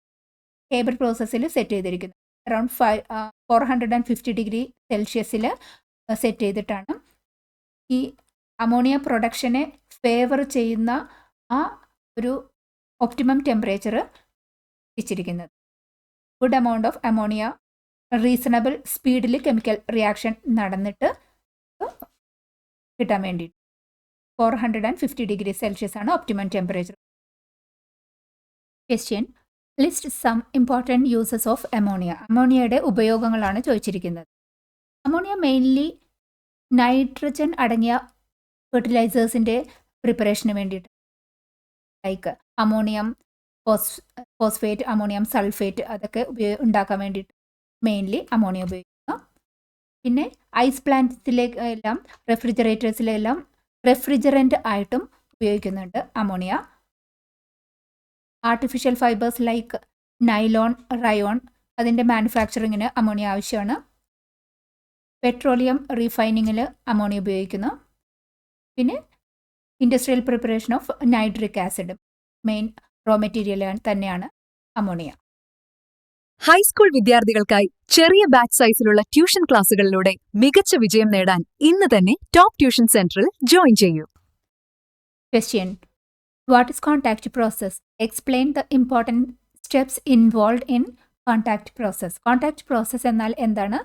ഹേബർ പ്രോസസ്സിൽ സെറ്റ് ചെയ്തിരിക്കുന്നത്. അറൗണ്ട് 450 ഡിഗ്രി സെൽഷ്യസിൽ സെറ്റ് ചെയ്തിട്ടാണ് ഈ അമോണിയ പ്രൊഡക്ഷനെ ഫേവർ ചെയ്യുന്ന ആ ഒരു ഒപ്റ്റിമം ടെമ്പറേച്ചർ വെച്ചിരിക്കുന്നത്. Good amount of ammonia reasonable സ്പീഡിൽ കെമിക്കൽ റിയാക്ഷൻ നടന്നിട്ട് കിട്ടാൻ വേണ്ടിയിട്ട് 450 ഡിഗ്രി സെൽഷ്യസ് ആണ് optimum temperature. Question, list some important uses of ammonia. അമോണിയയുടെ ഉപയോഗങ്ങളാണ് ചോദിച്ചിരിക്കുന്നത്. അമോണിയ മെയിൻലി നൈട്രജൻ അടങ്ങിയ ഫെർട്ടിലൈസേഴ്സിൻ്റെ പ്രിപ്പറേഷന് വേണ്ടിയിട്ട്, like ammonium phosphate, ammonium sulphate, അതൊക്കെ ഉണ്ടാക്കാൻ വേണ്ടിയിട്ട് മെയിൻലി അമോണിയ ഉപയോഗിക്കുക. പിന്നെ ഐസ് പ്ലാന്റ്സിലേക്ക് എല്ലാം റെഫ്രിജറേറ്റേഴ്സിലെല്ലാം റെഫ്രിജറൻറ്റ് ആയിട്ടും ഉപയോഗിക്കുന്നുണ്ട് ammonia. Artificial fibres like nylon, rayon, അതിൻ്റെ മാനുഫാക്ചറിങ്ങിന് അമോണിയ ആവശ്യമാണ്. പെട്രോളിയം റീഫൈനിങ്ങിൽ അമോണിയ ഉപയോഗിക്കുന്നു. പിന്നെ industrial preparation of nitric acid main raw material തന്നെയാണ് അമോണിയ. ഹൈസ്കൂൾ വിദ്യാർത്ഥികൾക്കായി ചെറിയ ബാച്ച് സൈസിലുള്ള ട്യൂഷൻ ക്ലാസുകളിലൂടെ മികച്ച വിജയം നേടാൻ ഇന്ന് തന്നെ ടോപ്പ് ട്യൂഷൻ സെന്ററിൽ ജോയിൻ ചെയ്യൂ. Question, what is contact process? Explain the important steps involve in contact process. Contact process എന്നാൽ എന്താണ്?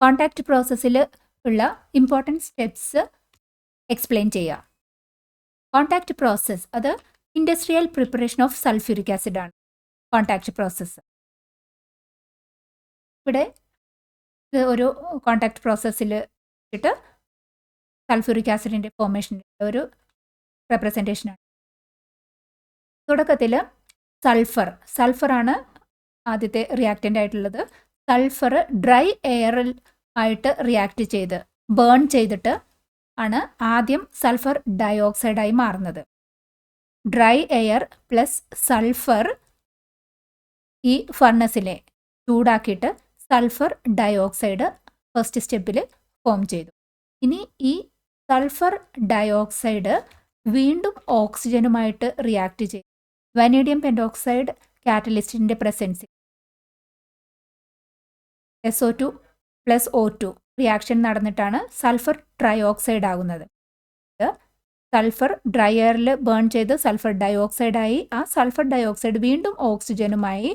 കോൺടാക്ട് പ്രോസസ്സിൽ ഉള്ള ഇമ്പോർട്ടൻറ്റ് സ്റ്റെപ്സ് എക്സ്പ്ലെയിൻ ചെയ്യുക. കോൺടാക്ട് പ്രോസസ് അത് industrial preparation of sulphuric acid ആണ് കോൺടാക്ട് പ്രോസസ്സ്. ഇവിടെ ഇത് ഒരു കോൺടാക്ട് പ്രോസസ്സിൽ ഇട്ട് സൾഫ്യൂരിക് ആസിഡിൻ്റെ ഫോർമേഷൻ്റെ ഒരു റെപ്രസെൻറ്റേഷനാണ്. തുടക്കത്തിൽ സൾഫറാണ് ആദ്യത്തെ റിയാക്റ്റൻ്റ് ആയിട്ടുള്ളത്. സൾഫർ ഡ്രൈ എയറിൽ ആയിട്ട് റിയാക്ട് ചെയ്ത് ബേൺ ചെയ്തിട്ട് ആണ് ആദ്യം സൾഫർ ഡയോക്സൈഡായി മാറുന്നത്. ഡ്രൈ എയർ പ്ലസ് സൾഫർ ഈ ഫർണസിലെ ചൂടാക്കിയിട്ട് സൾഫർ ഡയോക്സൈഡ് ഫസ്റ്റ് സ്റ്റെപ്പിൽ ഫോം ചെയ്തു. ഇനി ഈ സൾഫർ ഡയോക്സൈഡ് വീണ്ടും ഓക്സിജനുമായിട്ട് റിയാക്ട് ചെയ്തു. വനേഡിയം പെൻഡോക്സൈഡ് കാറ്റലിസ്റ്റിൻ്റെ പ്രസൻസിൽ SO2 + O2 റിയാക്ഷൻ നടന്നിട്ടാണ് സൾഫർ ട്രയോക്സൈഡ് ആകുന്നത്. സൾഫർ ഡ്രൈ എയറിൽ ബേൺ ചെയ്ത് സൾഫർ ഡയോക്സൈഡായി. ആ സൾഫർ ഡയോക്സൈഡ് വീണ്ടും ഓക്സിജനുമായി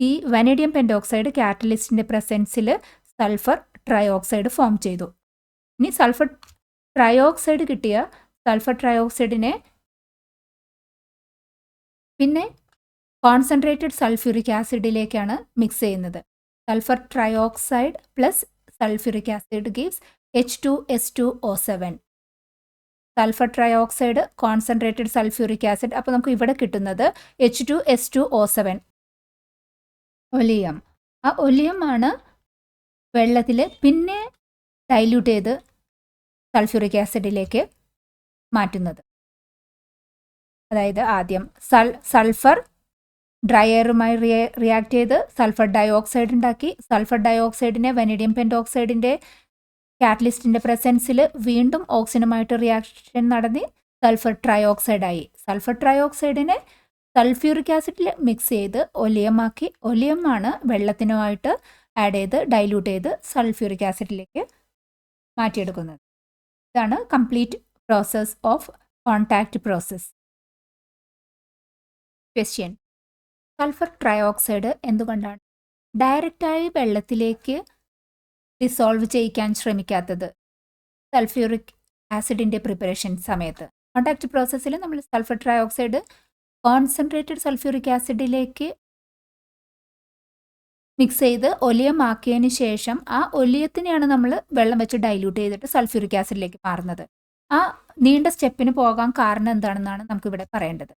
ഈ വനേഡിയം പെൻഡോക്സൈഡ് കാറ്റലിസ്റ്റിൻ്റെ പ്രസൻസിൽ സൾഫർ ട്രയോക്സൈഡ് ഫോം ചെയ്തു. ഇനി സൾഫർ ട്രയോക്സൈഡ് കിട്ടിയ സൾഫർ ട്രയോക്സൈഡിനെ പിന്നെ കോൺസെൻട്രേറ്റഡ് സൾഫ്യൂരിക് ആസിഡിലേക്കാണ് മിക്സ് ചെയ്യുന്നത്. Sulphur trioxide plus sulphuric acid gives H2SO7. Sulphur trioxide, concentrated sulphuric acid. അപ്പോൾ നമുക്ക് ഇവിടെ കിട്ടുന്നത് H2S2O7 ഒലിയം. ആ ഒലിയമാണ് വെള്ളത്തിൽ പിന്നെ ഡൈല്യൂട്ട് ചെയ്ത് സൾഫ്യൂറിക് ആസിഡിലേക്ക് മാറ്റുന്നത്. അതായത് ആദ്യം സൾഫർ ഡ്രൈ എയറുമായി റിയാക്ട് ചെയ്ത് സൾഫർ ഡയോക്സൈഡ് ഉണ്ടാക്കി. സൾഫർ ഡയോക്സൈഡിനെ വനേഡിയം പെൻറ്റോക്സൈഡിൻ്റെ കാറ്റലിസ്റ്റിൻ്റെ പ്രസൻസിൽ വീണ്ടും ഓക്സിജനുമായിട്ട് റിയാക്ഷൻ നടന്ന് സൾഫർ ട്രയോക്സൈഡായി. സൾഫർ ട്രയോക്സൈഡിനെ സൾഫ്യൂറിക് ആസിഡിൽ മിക്സ് ചെയ്ത് ഒലിയമാക്കി. ഒലിയമാണ് വെള്ളത്തിനുമായിട്ട് ആഡ് ചെയ്ത് ഡൈല്യൂട്ട് ചെയ്ത് സൾഫ്യൂറിക് ആസിഡിലേക്ക് മാറ്റിയെടുക്കുന്നത്. ഇതാണ് complete process of contact process. Question: sulphur trioxide എന്തുകൊണ്ടാണ് ഡയറക്റ്റായി വെള്ളത്തിലേക്ക് ഡിസോൾവ് ചെയ്യിക്കാൻ ശ്രമിക്കാത്തത് സൾഫ്യൂറിക് ആസിഡിൻ്റെ പ്രിപ്പറേഷൻ സമയത്ത്? കോൺടാക്റ്റ് പ്രോസസ്സിൽ നമ്മൾ സൾഫർ ട്രയോക്സൈഡ് കോൺസെൻട്രേറ്റഡ് സൾഫ്യൂറിക് ആസിഡിലേക്ക് മിക്സ് ചെയ്ത് ഒലിയമാക്കിയതിന് ശേഷം ആ ഒലിയത്തിനെയാണ് നമ്മൾ വെള്ളം വെച്ച് ഡൈല്യൂട്ട് ചെയ്തിട്ട് സൾഫ്യൂറിക് ആസിഡിലേക്ക് മാറുന്നത്. ആ നീണ്ട സ്റ്റെപ്പിന് പോകാൻ കാരണം എന്താണെന്നാണ് നമുക്കിവിടെ പറയേണ്ടത്.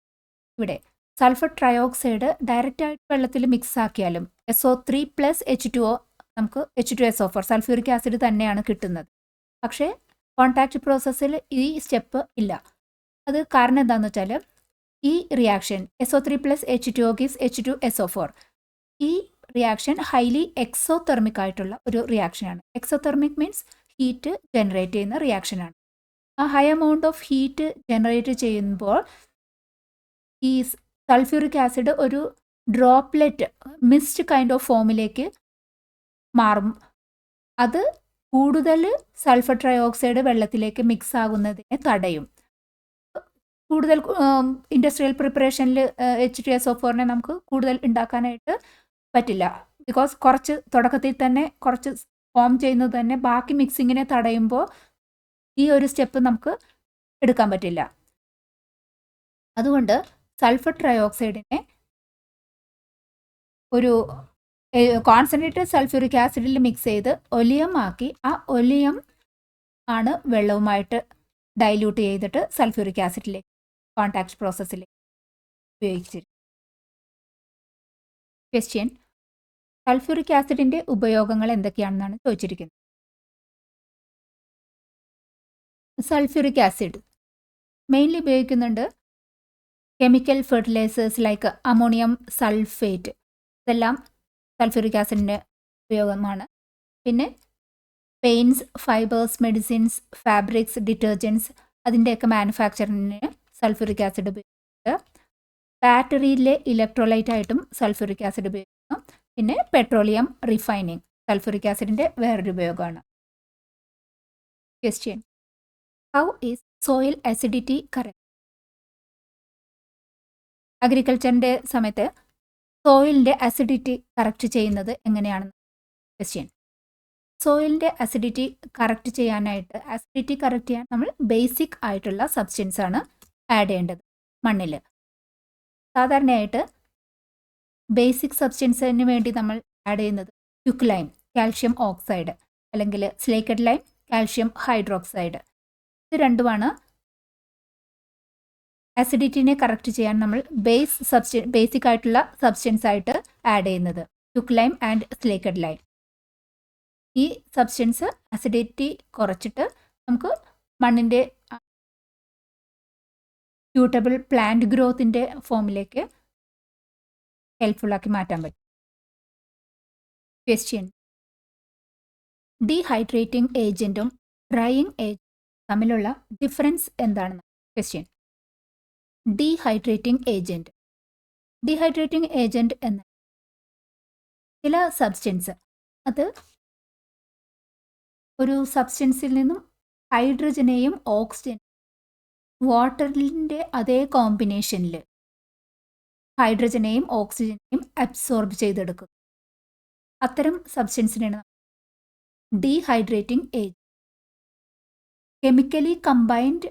ഇവിടെ സൾഫർ ട്രയോക്സൈഡ് ഡയറക്റ്റായിട്ട് വെള്ളത്തിൽ മിക്സ് ആക്കിയാലും SO3+H2O നമുക്ക് H2SO4 സൾഫ്യൂറിക് ആസിഡ് തന്നെയാണ് കിട്ടുന്നത്. പക്ഷേ കോൺടാക്റ്റ് പ്രോസസ്സിൽ ഈ സ്റ്റെപ്പ് ഇല്ല. അത് കാരണം എന്താണെന്ന് വെച്ചാൽ ഈ റിയാക്ഷൻ SO3+H2O gives H2SO4. ഈ റിയാക്ഷൻ ഹൈലി എക്സോതെർമിക് ആയിട്ടുള്ള ഒരു റിയാക്ഷനാണ്. എക്സോതെർമിക് മീൻസ് ഹീറ്റ് ജനറേറ്റ് ചെയ്യുന്ന റിയാക്ഷനാണ്. ആ high amount of heat generate ചെയ്യുമ്പോൾ ഈ സൾഫ്യൂറിക് ആസിഡ് ഒരു ഡ്രോപ്ലെറ്റ് മിസ്റ്റ് കൈൻഡ് ഓഫ് ഫോമിലേക്ക് മാറും. അത് കൂടുതൽ സൾഫർ ട്രയോക്സൈഡ് വെള്ളത്തിലേക്ക് മിക്സ് ആകുന്നതിനെ തടയും. കൂടുതൽ ഇൻഡസ്ട്രിയൽ പ്രിപ്പറേഷനിൽ H2SO4 നമുക്ക് കൂടുതൽ ഉണ്ടാക്കാനായിട്ട് പറ്റില്ല. ബിക്കോസ് കുറച്ച് തുടക്കത്തിൽ തന്നെ കുറച്ച് ഫോം ചെയ്യുന്നത് തന്നെ ബാക്കി മിക്സിങ്ങിനെ തടയുമ്പോൾ ഈ ഒരു സ്റ്റെപ്പ് നമുക്ക് എടുക്കാൻ പറ്റില്ല. അതുകൊണ്ട് സൾഫർ ട്രയോക്സൈഡിനെ ഒരു കോൺസെൻട്രേറ്റഡ് സൾഫ്യൂറിക് ആസിഡിൽ മിക്സ് ചെയ്ത് ഒലിയം ആക്കി. ആ ഒലിയം ആണ് വെള്ളവുമായിട്ട് ഡൈല്യൂട്ട് ചെയ്തിട്ട് സൾഫ്യൂറിക് ആസിഡിലേക്ക് കോൺടാക്റ്റ് പ്രോസസ്സിലേക്ക് ഉപയോഗിച്ചിരിക്കും. ക്വസ്റ്റ്യൻ: സൾഫ്യൂറിക് ആസിഡിൻ്റെ ഉപയോഗങ്ങൾ എന്തൊക്കെയാണെന്നാണ് ചോദിച്ചിരിക്കുന്നത്. സൾഫ്യൂറിക് ആസിഡ് മെയിൻലി ഉപയോഗിക്കുന്നുണ്ട് chemical fertilisers like ammonium sulphate. ഇതെല്ലാം സൾഫ്യൂറിക് ആസിഡിൻ്റെ ഉപയോഗമാണ്. പിന്നെ paints, fibres, medicines, fabrics, detergents അതിൻ്റെയൊക്കെ മാനുഫാക്ചറിങ്ങിന് സൾഫ്യൂറിക് ആസിഡ് ഉപയോഗിക്കുന്നുണ്ട്. ബാറ്ററിയിലെ ഇലക്ട്രോലൈറ്റ് ആയിട്ടും സൾഫ്യൂറിക് ആസിഡ് ഉപയോഗിക്കുന്നു. പിന്നെ പെട്രോളിയം റിഫൈനിങ് സൾഫ്യൂറിക് ആസിഡിൻ്റെ വേറൊരു ഉപയോഗമാണ്. Question: how is soil acidity correct? അഗ്രികൾച്ചറിൻ്റെ സമയത്ത് സോയിലിൻ്റെ അസിഡിറ്റി കറക്റ്റ് ചെയ്യുന്നത് എങ്ങനെയാണെന്ന് ക്വസ്റ്റ്യൻ. സോയിലിൻ്റെ അസിഡിറ്റി കറക്റ്റ് ചെയ്യാനായിട്ട് കറക്റ്റ് ചെയ്യാൻ നമ്മൾ ബേസിക് ആയിട്ടുള്ള സബ്സ്റ്റൻസ് ആണ് ആഡ് ചെയ്യേണ്ടത് മണ്ണിൽ. സാധാരണയായിട്ട് ബേസിക് സബ്സ്റ്റൻസിന് വേണ്ടി നമ്മൾ ആഡ് ചെയ്യുന്നത് ക്യുക്ലൈം, കാൽഷ്യം ഓക്സൈഡ്, അല്ലെങ്കിൽ സ്ലേക്കഡ് ലൈം, കാൽഷ്യം ഹൈഡ്രോക്സൈഡ്. ഇത് രണ്ടുമാണ് അസിഡിറ്റിനെ കറക്റ്റ് ചെയ്യാൻ നമ്മൾ ബേസിക് ആയിട്ടുള്ള സബ്സ്റ്റൻസ് ആയിട്ട് ആഡ് ചെയ്യുന്നത് ക്യുക്ലൈം ആൻഡ് സ്ലേക്കഡ് ലൈം. ഈ സബ്സ്റ്റൻസ് അസിഡിറ്റി കുറച്ചിട്ട് നമുക്ക് മണ്ണിൻ്റെ സ്യൂട്ടബിൾ പ്ലാന്റ് ഗ്രോത്തിൻ്റെ ഫോമിലേക്ക് ഹെൽപ്ഫുള്ളാക്കി മാറ്റാൻ പറ്റും. ക്വസ്റ്റ്യൻ: ഡീഹൈഡ്രേറ്റിംഗ് ഏജൻറ്റും ഡ്രൈയിങ് ഏജൻറ്റും തമ്മിലുള്ള ഡിഫറൻസ് എന്താണെന്ന് ക്വസ്റ്റ്യൻ. ഡീഹൈഡ്രേറ്റിംഗ് ഏജൻറ്റ് എന്ന ചില സബ്സ്റ്റൻസ് അത് ഒരു സബ്സ്റ്റൻസിൽ നിന്നും ഹൈഡ്രജനെയും ഓക്സിജൻ വാട്ടറിൻ്റെ അതേ കോമ്പിനേഷനിൽ ഹൈഡ്രജനെയും ഓക്സിജനെയും അബ്സോർബ് ചെയ്തെടുക്കും. അത്തരം സബ്സ്റ്റൻസിനാണ് ഡീഹൈഡ്രേറ്റിംഗ് ഏജൻറ്റ്. കെമിക്കലി കമ്പൈൻഡ്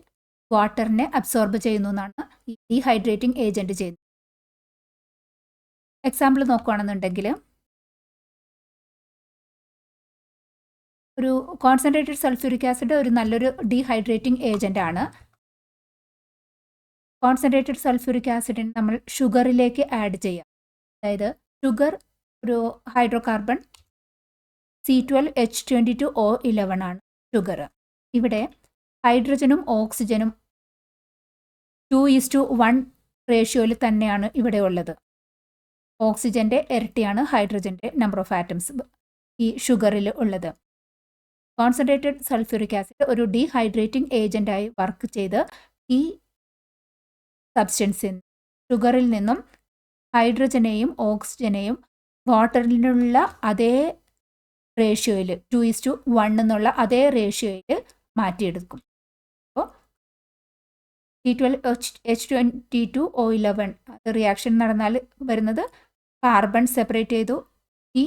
വാട്ടറിനെ അബ്സോർബ് ചെയ്യുന്നു എന്നാണ് ഈ ഡീഹൈഡ്രേറ്റിംഗ് ഏജൻറ്റ് ചെയ്യുന്നത്. എക്സാമ്പിൾ നോക്കുകയാണെന്നുണ്ടെങ്കിൽ ഒരു കോൺസെൻട്രേറ്റഡ് സൾഫ്യൂറിക് ആസിഡ് ഒരു നല്ലൊരു ഡീഹൈഡ്രേറ്റിംഗ് ഏജൻ്റ് ആണ്. കോൺസെൻട്രേറ്റഡ് സൾഫ്യൂരിക് ആസിഡിന് നമ്മൾ ഷുഗറിലേക്ക് ആഡ് ചെയ്യാം. അതായത് ഷുഗർ ഒരു ഹൈഡ്രോ കാർബൺ C12H22O11 ആണ് ഷുഗർ. ഇവിടെ ഹൈഡ്രജനും ഓക്സിജനും 2:1 റേഷ്യോയിൽ തന്നെയാണ് ഇവിടെ ഉള്ളത്. ഓക്സിജൻ്റെ ഇരട്ടിയാണ് ഹൈഡ്രജൻ്റെ നമ്പർ ഓഫ് ആറ്റംസ് ഈ ഷുഗറിൽ ഉള്ളത്. കോൺസെൻട്രേറ്റഡ് സൾഫ്യൂരിക് ആസിഡ് ഒരു ഡീഹൈഡ്രേറ്റിംഗ് ഏജൻ്റായി വർക്ക് ചെയ്ത് ഈ സബ്സ്റ്റൻസിൽ ഷുഗറിൽ നിന്നും ഹൈഡ്രജനെയും ഓക്സിജനെയും വാട്ടറിനുള്ള അതേ റേഷ്യോയിൽ 2:1 എന്നുള്ള അതേ റേഷ്യോയിൽ മാറ്റിയെടുക്കും. അപ്പോൾ C12H22O11 അത് റിയാക്ഷൻ നടന്നാൽ വരുന്നത് കാർബൺ സെപ്പറേറ്റ് ചെയ്തു ഈ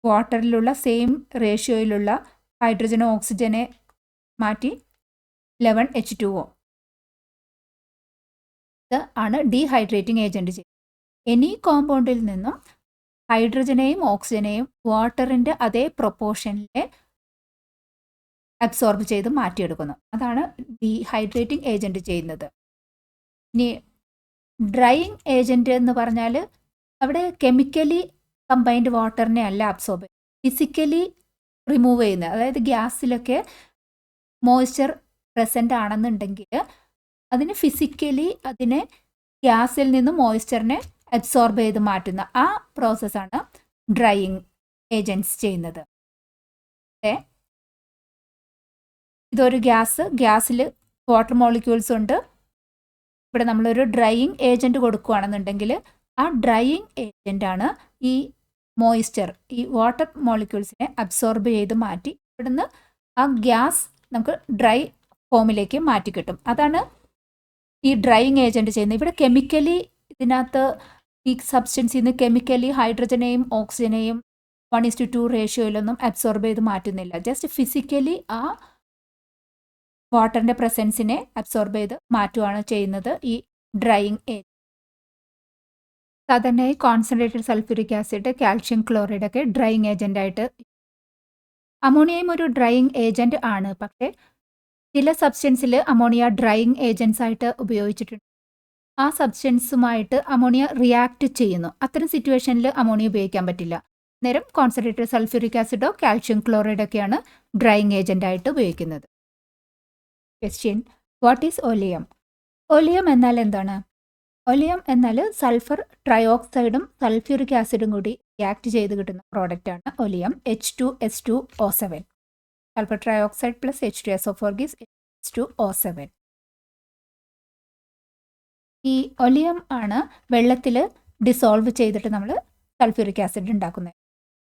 വാട്ടറിലുള്ള സെയിം റേഷ്യോയിലുള്ള ഹൈഡ്രജനോ ഓക്സിജനെ മാറ്റി 11H2O. ഇത് ആണ് ഡീഹൈഡ്രേറ്റിംഗ് ഏജൻറ്റ് ചെയ്യുന്നത്. എനി കോമ്പൗണ്ടിൽ നിന്നും ഹൈഡ്രജനെയും ഓക്സിജനെയും വാട്ടറിൻ്റെ അതേ പ്രൊപ്പോർഷനിൽ അബ്സോർബ് ചെയ്ത് മാറ്റിയെടുക്കുന്നു. അതാണ് ഡീഹൈഡ്രേറ്റിംഗ് ഏജൻറ്റ് ചെയ്യുന്നത്. ഇനി ഡ്രൈയിങ് ഏജൻറ്റ് എന്ന് പറഞ്ഞാൽ അവിടെ കെമിക്കലി കമ്പൈൻഡ് വാട്ടറിനെ അല്ല അബ്സോർബ് ചെയ്യുന്നത്, ഫിസിക്കലി റിമൂവ് ചെയ്യുന്നത്. അതായത് ഗ്യാസിലൊക്കെ മോയ്സ്ചർ പ്രസൻ്റ് ആണെന്നുണ്ടെങ്കിൽ അതിന് ഫിസിക്കലി അതിനെ ഗ്യാസിൽ നിന്ന് മോയ്സ്ചറിനെ അബ്സോർബ് ചെയ്ത് മാറ്റുന്ന ആ പ്രോസസ്സാണ് ഡ്രൈയിങ് ഏജൻറ്റ്സ് ചെയ്യുന്നത്. ഇതൊരു ഗ്യാസിൽ വാട്ടർ മോളിക്യൂൾസ് ഉണ്ട്. ഇവിടെ നമ്മളൊരു ഡ്രൈയിങ് ഏജൻറ്റ് കൊടുക്കുകയാണെന്നുണ്ടെങ്കിൽ ആ ഡ്രൈയിങ് ഏജൻ്റാണ് ഈ മോയ്സ്ചർ ഈ വാട്ടർ മോളിക്യൂൾസിനെ അബ്സോർബ് ചെയ്ത് മാറ്റി ഇവിടുന്ന് ആ ഗ്യാസ് നമുക്ക് ഡ്രൈ ഫോമിലേക്ക് മാറ്റി കിട്ടും. അതാണ് ഈ ഡ്രൈയിങ് ഏജൻറ്റ് ചെയ്യുന്നത്. ഇവിടെ കെമിക്കലി ഇതിനകത്ത് ഈ സബ്സ്റ്റൻസിൽ നിന്ന് കെമിക്കലി ഹൈഡ്രജനെയും ഓക്സിജനെയും 1:2 റേഷ്യോയിലൊന്നും അബ്സോർബ് ചെയ്ത് മാറ്റുന്നില്ല. ജസ്റ്റ് ഫിസിക്കലി ആ വാട്ടറിൻ്റെ പ്രസൻസിനെ അബ്സോർബ് ചെയ്ത് മാറ്റുകയാണ് ചെയ്യുന്നത് ഈ ഡ്രൈയിങ് ഏജൻറ്റ്. സാധാരണയായി concentrated sulphuric acid, calcium chloride ഒക്കെ ഡ്രൈയിങ് ഏജൻ്റായിട്ട്. അമോണിയയും ഒരു ഡ്രൈയിങ് ഏജൻറ്റ് ആണ്. പക്ഷേ ചില സബ്സ്റ്റൻസിൽ അമോണിയ ഡ്രൈയിങ് ഏജൻസ് ആയിട്ട് ഉപയോഗിച്ചിട്ടുണ്ട്. ആ സബ്സ്റ്റൻസുമായിട്ട് അമോണിയ റിയാക്ട് ചെയ്യുന്നു. അത്തരം സിറ്റുവേഷനിൽ അമോണിയ ഉപയോഗിക്കാൻ പറ്റില്ല. നേരം കോൺസെൻട്രേറ്റഡ് സൾഫ്യൂരിക് ആസിഡോ കാൽഷ്യം ക്ലോറൈഡ് ഒക്കെയാണ് ഡ്രൈയിങ് ഏജൻ്റായിട്ട് ഉപയോഗിക്കുന്നത്. Question: what is oleum? Oleum എന്നാൽ എന്താണ്? ഒലിയം എന്നാൽ സൾഫർ ട്രയോക്സൈഡും സൾഫ്യൂരിക് ആസിഡും കൂടി റിയാക്ട് ചെയ്ത് കിട്ടുന്ന പ്രോഡക്റ്റാണ് oleum. H2S2O7. Sulphur trioxide plus H2SO4 gives H2O7. ഈ ഒലിയം ആണ് വെള്ളത്തിൽ ഡിസോൾവ് ചെയ്തിട്ട് നമ്മൾ സൾഫ്യൂരിക് ആസിഡ് ഉണ്ടാക്കുന്നത്.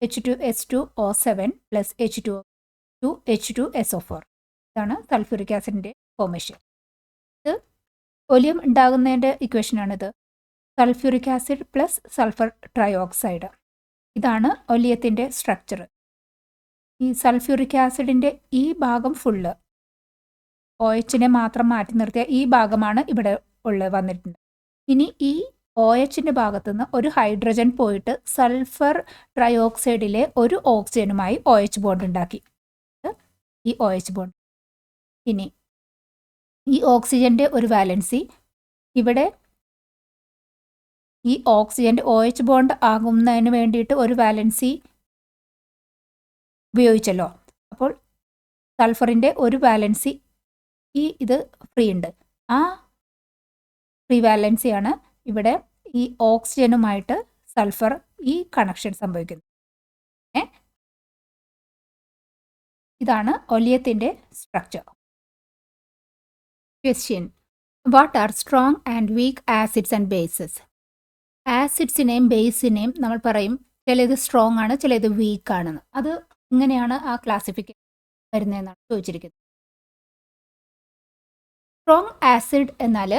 H2S2O7 പ്ലസ് H2SO4 ഇതാണ് സൾഫ്യൂരിക് ആസിഡിൻ്റെ ഫോർമേഷൻ. ഇത് ഒലിയം ഉണ്ടാകുന്നതിൻ്റെ ഇക്വേഷനാണിത്. Sulphuric acid plus sulphur trioxide. ഇതാണ് ഒലിയത്തിൻ്റെ സ്ട്രക്ചർ. ഈ സൾഫ്യൂരിക് ആസിഡിൻ്റെ ഈ ഭാഗം ഫുള്ള് OHനെ മാത്രം മാറ്റി നിർത്തിയ ഈ ഭാഗമാണ് ഇവിടെ വന്നിട്ടുണ്ട്. ഇനി ഈ OHൻ്റെ ഭാഗത്തുനിന്ന് ഒരു ഹൈഡ്രജൻ പോയിട്ട് സൾഫർ ട്രയോക്സൈഡിലെ ഒരു ഓക്സിജനുമായി OH ബോണ്ട് ഉണ്ടാക്കി. ഈ OH ബോണ്ട്. ഇനി ഈ ഓക്സിജൻ്റെ ഒരു വാലൻസി ഇവിടെ ഈ ഓക്സിജൻ്റെ OH ബോണ്ട് ആകുന്നതിന് വേണ്ടിയിട്ട് ഒരു വാലൻസി ഉപയോഗിച്ചല്ലോ. അപ്പോൾ സൾഫറിൻ്റെ ഒരു വാലൻസി ഇത് ഫ്രീ ഉണ്ട്. ആ ഫ്രീ വാലൻസിയാണ് ഇവിടെ ഈ ഓക്സിജനുമായിട്ട് സൾഫർ ഈ കണക്ഷൻ സംഭവിക്കുന്നത്. ഇതാണ് ഒലിയത്തിൻ്റെ structure. Question: what are strong and weak acids and bases? ആസിഡ്സിനെയും ബേസിനെയും നമ്മൾ പറയും ചിലത് സ്ട്രോങ് ആണ്, ചിലത് വീക്ക് ആണെന്ന്. അത് ഇങ്ങനെയാണ് ആ ക്ലാസിഫിക്കേഷൻ വരുന്നതെന്നാണ് ചോദിച്ചിരിക്കുന്നത്. സ്ട്രോങ് ആസിഡ് എന്നാൽ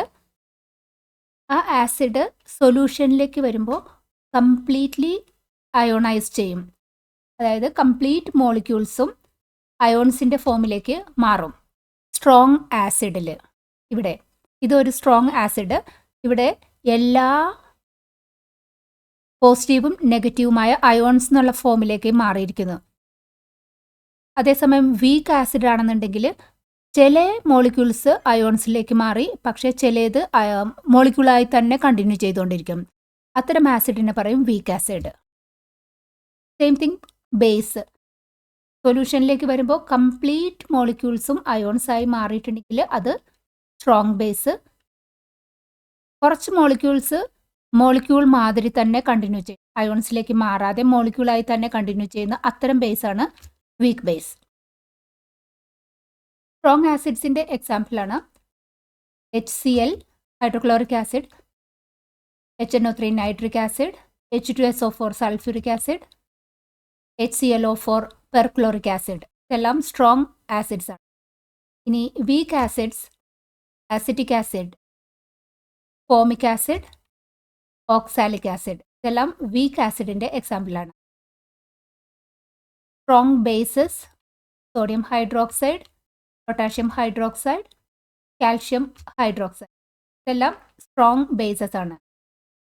ആ ആസിഡ് സൊല്യൂഷനിലേക്ക് വരുമ്പോൾ കംപ്ലീറ്റ്ലി അയോണൈസ് ചെയ്യും. അതായത് കംപ്ലീറ്റ് മോളിക്യൂൾസും അയോൺസിൻ്റെ ഫോമിലേക്ക് മാറും സ്ട്രോങ് ആസിഡിൽ. ഇവിടെ ഇതൊരു സ്ട്രോങ് ആസിഡ്. ഇവിടെ എല്ലാ പോസിറ്റീവും നെഗറ്റീവുമായ അയോൺസ് എന്നുള്ള ഫോമിലേക്ക് മാറിയിരിക്കുന്നു. അതേസമയം വീക്ക് ആസിഡ് ആണെന്നുണ്ടെങ്കിൽ ചില മോളിക്യൂൾസ് അയോൺസിലേക്ക് മാറി, പക്ഷേ ചിലത് മോളിക്യൂളായി തന്നെ കണ്ടിന്യൂ ചെയ്തുകൊണ്ടിരിക്കും. അത്തരം ആസിഡിനെ പറയും weak acid. Same thing base. സൊല്യൂഷനിലേക്ക് വരുമ്പോൾ കംപ്ലീറ്റ് മോളിക്യൂൾസും അയോൺസായി മാറിയിട്ടുണ്ടെങ്കിൽ അത് സ്ട്രോങ് ബേസ്. കുറച്ച് മോളിക്യൂൾ മാതിരി തന്നെ കണ്ടിന്യൂ ചെയ്യും, അയോൺസിലേക്ക് മാറാതെ മോളിക്യൂളായി തന്നെ കണ്ടിന്യൂ ചെയ്യുന്ന അത്തരം ബേസാണ് വീക്ക് ബേസ്. സ്ട്രോങ് ആസിഡ്സിൻ്റെ എക്സാമ്പിളാണ് HCl hydrochloric acid, HNO3 nitric acid, H2SO4 sulphuric acid, HClO4 perchloric acid. ഇതെല്ലാം സ്ട്രോങ് ആസിഡ്സ് ആണ്. ഇനി weak acids acetic acid, formic acid, oxalic acid. ഇതെല്ലാം വീക്ക് ആസിഡിൻ്റെ എക്സാമ്പിളാണ്. Strong bases sodium hydroxide, potassium hydroxide, calcium hydroxide. ഇതെല്ലാം strong bases ആണ്.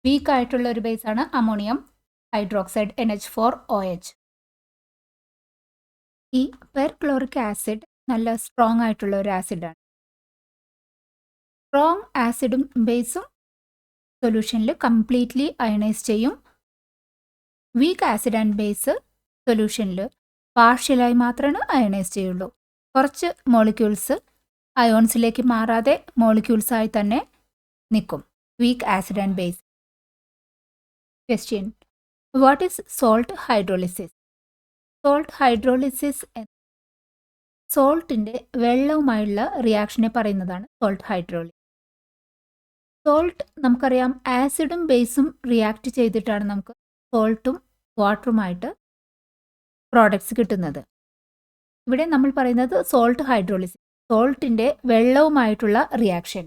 Weak ആയിട്ടുള്ള ഒരു ബേസാണ് അമോണിയം ഹൈഡ്രോക്സൈഡ് NH4OH. ഈ പെർക്ലോറിക് ആസിഡ് നല്ല സ്ട്രോങ് ആയിട്ടുള്ള ഒരു ആസിഡാണ്. സ്ട്രോങ് ആസിഡും ബേസും സൊല്യൂഷനിൽ കംപ്ലീറ്റ്ലി അയണൈസ് ചെയ്യും. വീക്ക് ആസിഡ് ആൻഡ് ബേസ് സൊല്യൂഷനിൽ പാർഷ്യലായി മാത്രമേ അയണൈസ് ചെയ്യുള്ളൂ. കുറച്ച് മോളിക്യൂൾസ് അയോൺസിലേക്ക് മാറാതെ മോളിക്യൂൾസായി തന്നെ നിൽക്കും. Weak acid and base. Question: what is salt hydrolysis? Salt hydrolysis സോൾട്ടിൻ്റെ വെള്ളവുമായുള്ള റിയാക്ഷനെ പറയുന്നതാണ് സോൾട്ട് ഹൈഡ്രോളിസിസ്. സോൾട്ട് നമുക്കറിയാം, ആസിഡും ബേസും റിയാക്ട് ചെയ്തിട്ടാണ് നമുക്ക് സോൾട്ടും വാട്ടറുമായിട്ട് പ്രോഡക്ട്സ് കിട്ടുന്നത്. ഇവിടെ നമ്മൾ പറയുന്നത് സോൾട്ട് ഹൈഡ്രോളിസിസ്, സോൾട്ടിൻ്റെ വെള്ളവുമായിട്ടുള്ള റിയാക്ഷൻ.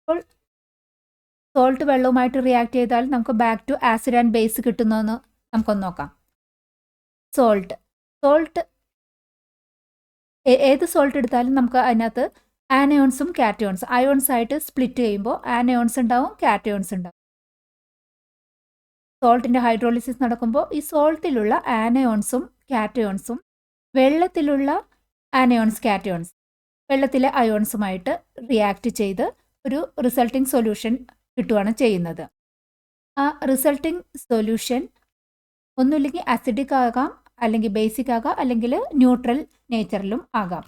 അപ്പോൾ സോൾട്ട് വെള്ളവുമായിട്ട് റിയാക്ട് ചെയ്താൽ നമുക്ക് back to acid and base കിട്ടുന്നതെന്ന് നമുക്കൊന്ന് നോക്കാം. സോൾട്ട് ഏത് സോൾട്ട് എടുത്താലും നമുക്ക് അതിനകത്ത് ആനയോൺസും കാറ്റയോൺസും, അയോൺസ് ആയിട്ട് സ്പ്ലിറ്റ് ചെയ്യുമ്പോൾ ആനയോൺസ് ഉണ്ടാവും, കാറ്റയോൺസ് ഉണ്ടാവും. സോൾട്ടിൻ്റെ ഹൈഡ്രോളിസിസ് നടക്കുമ്പോൾ ഈ സോൾട്ടിലുള്ള ആനയോൺസും കാറ്റയോൺസും വെള്ളത്തിലുള്ള ആനയോൺസ് കാറ്റയോൺസ് വെള്ളത്തിലെ അയോൺസുമായിട്ട് റിയാക്ട് ചെയ്ത് ഒരു റിസൾട്ടിങ് സൊല്യൂഷൻ കിട്ടുകയാണ് ചെയ്യുന്നത്. ആ റിസൾട്ടിങ് സൊല്യൂഷൻ ഒന്നുമില്ലെങ്കിൽ അസിഡിക് ആകാം, അല്ലെങ്കിൽ ബേസിക് ആകാം, അല്ലെങ്കിൽ ന്യൂട്രൽ നേച്ചറിലും ആകാം.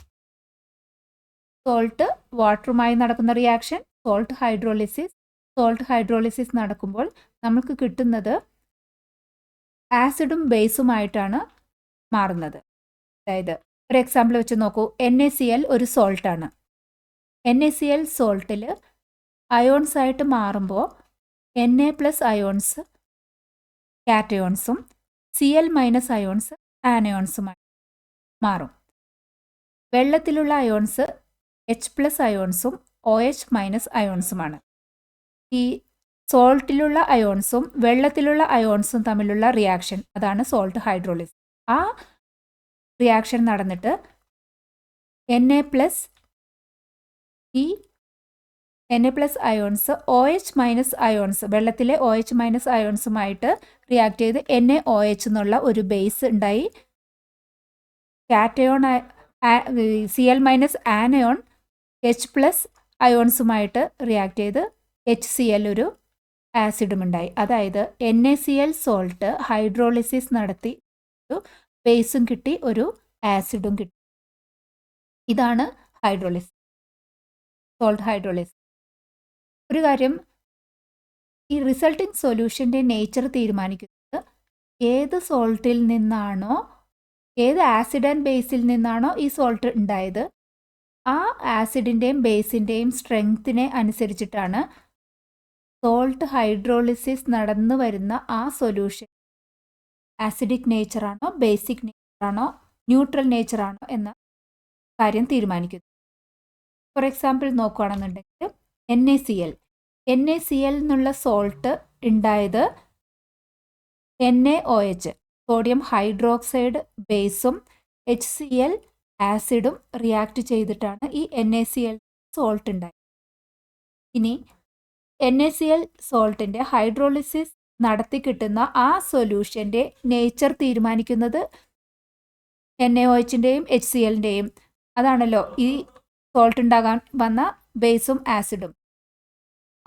സോൾട്ട് വാട്ടറുമായി നടക്കുന്ന റിയാക്ഷൻ സോൾട്ട് ഹൈഡ്രോളിസിസ് നടക്കുമ്പോൾ നമുക്ക് കിട്ടുന്നത് ആസിഡും ബേസുമായിട്ടാണ് മാറുന്നത്. അതായത് ഒരു എക്സാമ്പിൾ വെച്ച് നോക്കൂ. NaCl ഒരു സോൾട്ടാണ്. NaCl സോൾട്ടിൽ അയോൺസ് ആയിട്ട് മാറുമ്പോൾ Na+ അയോൺസ് കാറ്റയോൺസും Cl- അയോൺസ് ആനയോൺസുമായി മാറും. വെള്ളത്തിലുള്ള അയോൺസ് H+ അയോൺസും OH- അയോൺസുമാണ്. ഈ സോൾട്ടിലുള്ള അയോൺസും വെള്ളത്തിലുള്ള അയോൺസും തമ്മിലുള്ള റിയാക്ഷൻ, അതാണ് സോൾട്ട് ഹൈഡ്രോളിസിസ്. ആ റിയാക്ഷൻ നടന്നിട്ട് Na+ ഈ Na+ അയോൺസ് OH- അയോൺസ് വെള്ളത്തിലെ OH- അയോൺസുമായിട്ട് റിയാക്ട് ചെയ്ത് NaOH എന്നുള്ള ഒരു ബേസ് ഉണ്ടായി. കാറ്റയോൺ Cl- ആനയോൺ H+ അയോൺസുമായിട്ട് റിയാക്ട് ചെയ്ത് HCl ഒരു ആസിഡും ഉണ്ടായി. അതായത് NaCl സോൾട്ട് ഹൈഡ്രോളിസിസ് നടത്തി ഒരു ബേസും കിട്ടി, ഒരു ആസിഡും കിട്ടി. ഇതാണ് ഹൈഡ്രോളിസിസ്, സോൾട്ട് ഹൈഡ്രോളിസിസ്. ഒരു കാര്യം, ഈ റിസൾട്ടിങ് സൊല്യൂഷൻ്റെ നേച്ചർ തീരുമാനിക്കുന്നത് ഏത് സോൾട്ടിൽ നിന്നാണോ, ഏത് ആസിഡ് ആൻഡ് ബേസിൽ നിന്നാണോ ഈ സോൾട്ട് ഉണ്ടായത്, ആ ആസിഡിൻ്റെയും ബേസിൻ്റെയും സ്ട്രെങ്ത്തിനെ അനുസരിച്ചിട്ടാണ് സോൾട്ട് ഹൈഡ്രോളിസിസ് നടന്നു വരുന്ന ആ സൊല്യൂഷൻ ആസിഡിക് നേച്ചറാണോ, ബേസിക് നേച്ചറാണോ, ന്യൂട്രൽ നേച്ചറാണോ എന്ന കാര്യം തീരുമാനിക്കുന്നു. ഫോർ എക്സാമ്പിൾ നോക്കുകയാണെന്നുണ്ടെങ്കിൽ NaCl എന്നുള്ള സോൾട്ട് ഉണ്ടായത് NaOH സോഡിയം ഹൈഡ്രോക്സൈഡ് ബേസും HCl ആസിഡും റിയാക്ട് ചെയ്തിട്ടാണ് ഈ NaCl സോൾട്ട് ഉണ്ടായത്. ഇനി NaCl സോൾട്ടിൻ്റെ ഹൈഡ്രോളിസിസ് നടത്തി കിട്ടുന്ന ആ സൊല്യൂഷൻ്റെ നേച്ചർ തീരുമാനിക്കുന്നത് NaOHൻ്റെയും HClൻ്റെയും, അതാണല്ലോ ഈ സോൾട്ട് ഉണ്ടാകാൻ വന്ന ബേസും ആസിഡും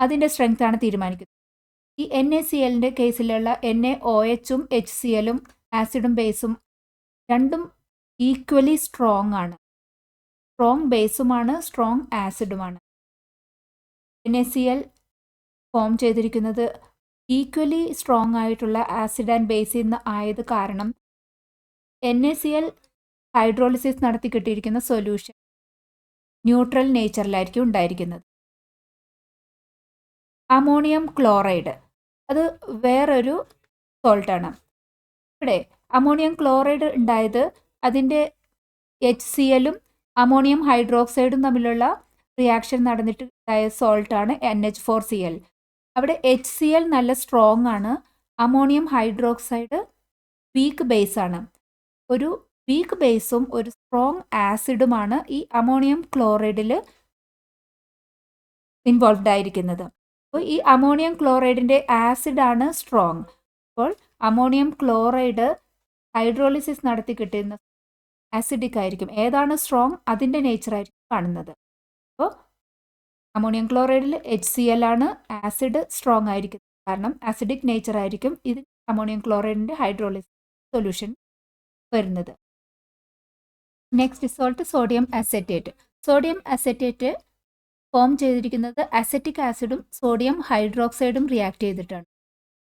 അതിൻ്റെ സ്ട്രെങ്ത് ആണ് തീരുമാനിക്കുന്നത്. ഈ NaClൻ്റെ കേസിലുള്ള NaOHും HClഉം ആസിഡും ബേസും രണ്ടും ഈക്വലി സ്ട്രോങ് ആണ്. സ്ട്രോങ് ബേസുമാണ്, സ്ട്രോങ് ആസിഡുമാണ്. NaCl ഫോം ചെയ്തിരിക്കുന്നത് ഈക്വലി സ്ട്രോങ് ആയിട്ടുള്ള ആസിഡ് ആൻഡ് ബേസിൽ നിന്ന് ആയത് കാരണം NaCl ഹൈഡ്രോളിസിസ് നടത്തി കിട്ടിയിരിക്കുന്ന സൊല്യൂഷൻ ന്യൂട്രൽ നേച്ചറിലായിരിക്കും ഉണ്ടായിരിക്കുന്നത്. അമോണിയം ക്ലോറൈഡ് അത് വേറൊരു സോൾട്ടാണ്. ഇവിടെ അമോണിയം ക്ലോറൈഡ് ഉണ്ടായത് അതിൻ്റെ HClഉം അമോണിയം ഹൈഡ്രോക്സൈഡും തമ്മിലുള്ള റിയാക്ഷൻ നടന്നിട്ട് ഉണ്ടായ സോൾട്ടാണ് NH4Cl. അവിടെ HCl നല്ല സ്ട്രോങ് ആണ്, അമോണിയം ഹൈഡ്രോക്സൈഡ് വീക്ക് ബേസ് ആണ്. ഒരു വീക്ക് ബേസും ഒരു സ്ട്രോങ് ആസിഡുമാണ് ഈ അമോണിയം ക്ലോറൈഡിൽ ഇൻവോൾവ്ഡ് ആയിരിക്കുന്നത്. അപ്പോൾ ഈ അമോണിയം ക്ലോറൈഡിൻ്റെ ആസിഡാണ് സ്ട്രോങ്. അപ്പോൾ അമോണിയം ക്ലോറൈഡ് ഹൈഡ്രോളിസിസ് നടത്തി കിട്ടുന്ന ആസിഡിക് ആയിരിക്കും. ഏതാണ് സ്ട്രോങ് അതിൻ്റെ നേച്ചറായിരിക്കും കാണുന്നത്. അപ്പോൾ അമോണിയം ക്ലോറൈഡിൽ HCl ആണ് ആസിഡ് സ്ട്രോങ് ആയിരിക്കും, കാരണം ആസിഡിക് നേച്ചർ ആയിരിക്കും ഇത് അമോണിയം ക്ലോറൈഡിൻ്റെ ഹൈഡ്രോളിസിസ് സൊല്യൂഷൻ വരുന്നത്. Next salt sodium acetate. Sodium acetate form ചെയ്തിരിക്കുന്നത് അസറ്റിക് ആസിഡും സോഡിയം ഹൈഡ്രോക്സൈഡും റിയാക്ട് ചെയ്തിട്ടാണ്.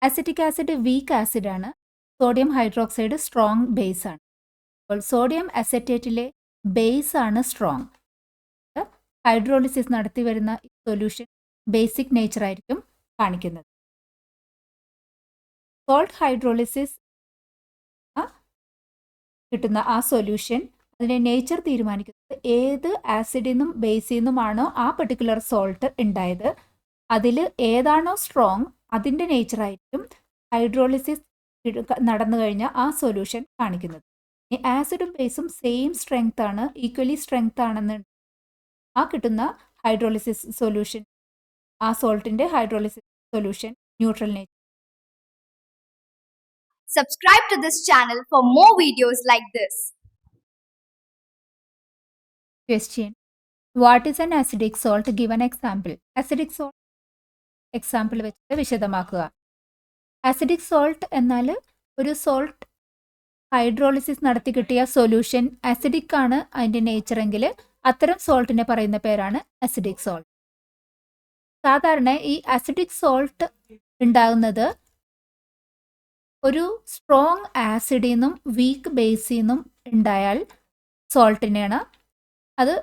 അസറ്റിക് ആസിഡ് വീക്ക് ആസിഡാണ്, സോഡിയം ഹൈഡ്രോക്സൈഡ് സ്ട്രോങ് ബേസ് ആണ്. അപ്പോൾ സോഡിയം അസറ്റേറ്റിലെ ബേസ് ആണ് സ്ട്രോങ്. ഹൈഡ്രോളിസിസ് നടത്തി വരുന്ന സൊല്യൂഷൻ ബേസിക് നേച്ചർ ആയിരിക്കും കാണിക്കുന്നത്. സോൾട്ട് ഹൈഡ്രോളിസിസ് കിട്ടുന്ന ആ സൊല്യൂഷൻ അതിൻ്റെ നേച്ചർ തീരുമാനിക്കുന്നത് ഏത് ആസിഡിൽ നിന്നും ബേസിൽ നിന്നുമാണോ ആ പെർട്ടിക്കുലർ സോൾട്ട് ഉണ്ടായത് അതിൽ ഏതാണോ സ്ട്രോങ് അതിൻ്റെ നേച്ചറായിരിക്കും ഹൈഡ്രോളിസിസ് നടന്നു കഴിഞ്ഞാൽ ആ സൊല്യൂഷൻ കാണിക്കുന്നത്. ഈ ആസിഡും ബേസും സെയിം സ്ട്രെങ്ത് ആണ്, ഈക്വലി സ്ട്രെങ്ത് ആണെന്ന് ആ കിട്ടുന്ന ഹൈഡ്രോളിസിസ് സൊല്യൂഷൻ ആ സോൾട്ടിൻ്റെ hydrolysis solution neutral nature. Subscribe to this channel for more videos like this. Question: What is an acidic salt? Give an example. Acidic salt example വെച്ചിട്ട് വിശദമാക്കുക. Acidic salt എന്നാൽ ഒരു salt hydrolysis നടത്തി കിട്ടിയ solution acidic ആണ് അതിൻ്റെ നേച്ചറെങ്കിൽ അത്തരം സോൾട്ടിനെ പറയുന്ന പേരാണ് അസിഡിക് സോൾട്ട്. സാധാരണ ഈ അസിഡിക് സോൾട്ട് ഉണ്ടാകുന്നത് ഒരു സ്ട്രോങ് ആസിഡിൽ നിന്നും വീക്ക് ബേസിൽ നിന്നും ഉണ്ടായാൽ സോൾട്ടിനെയാണ് അത്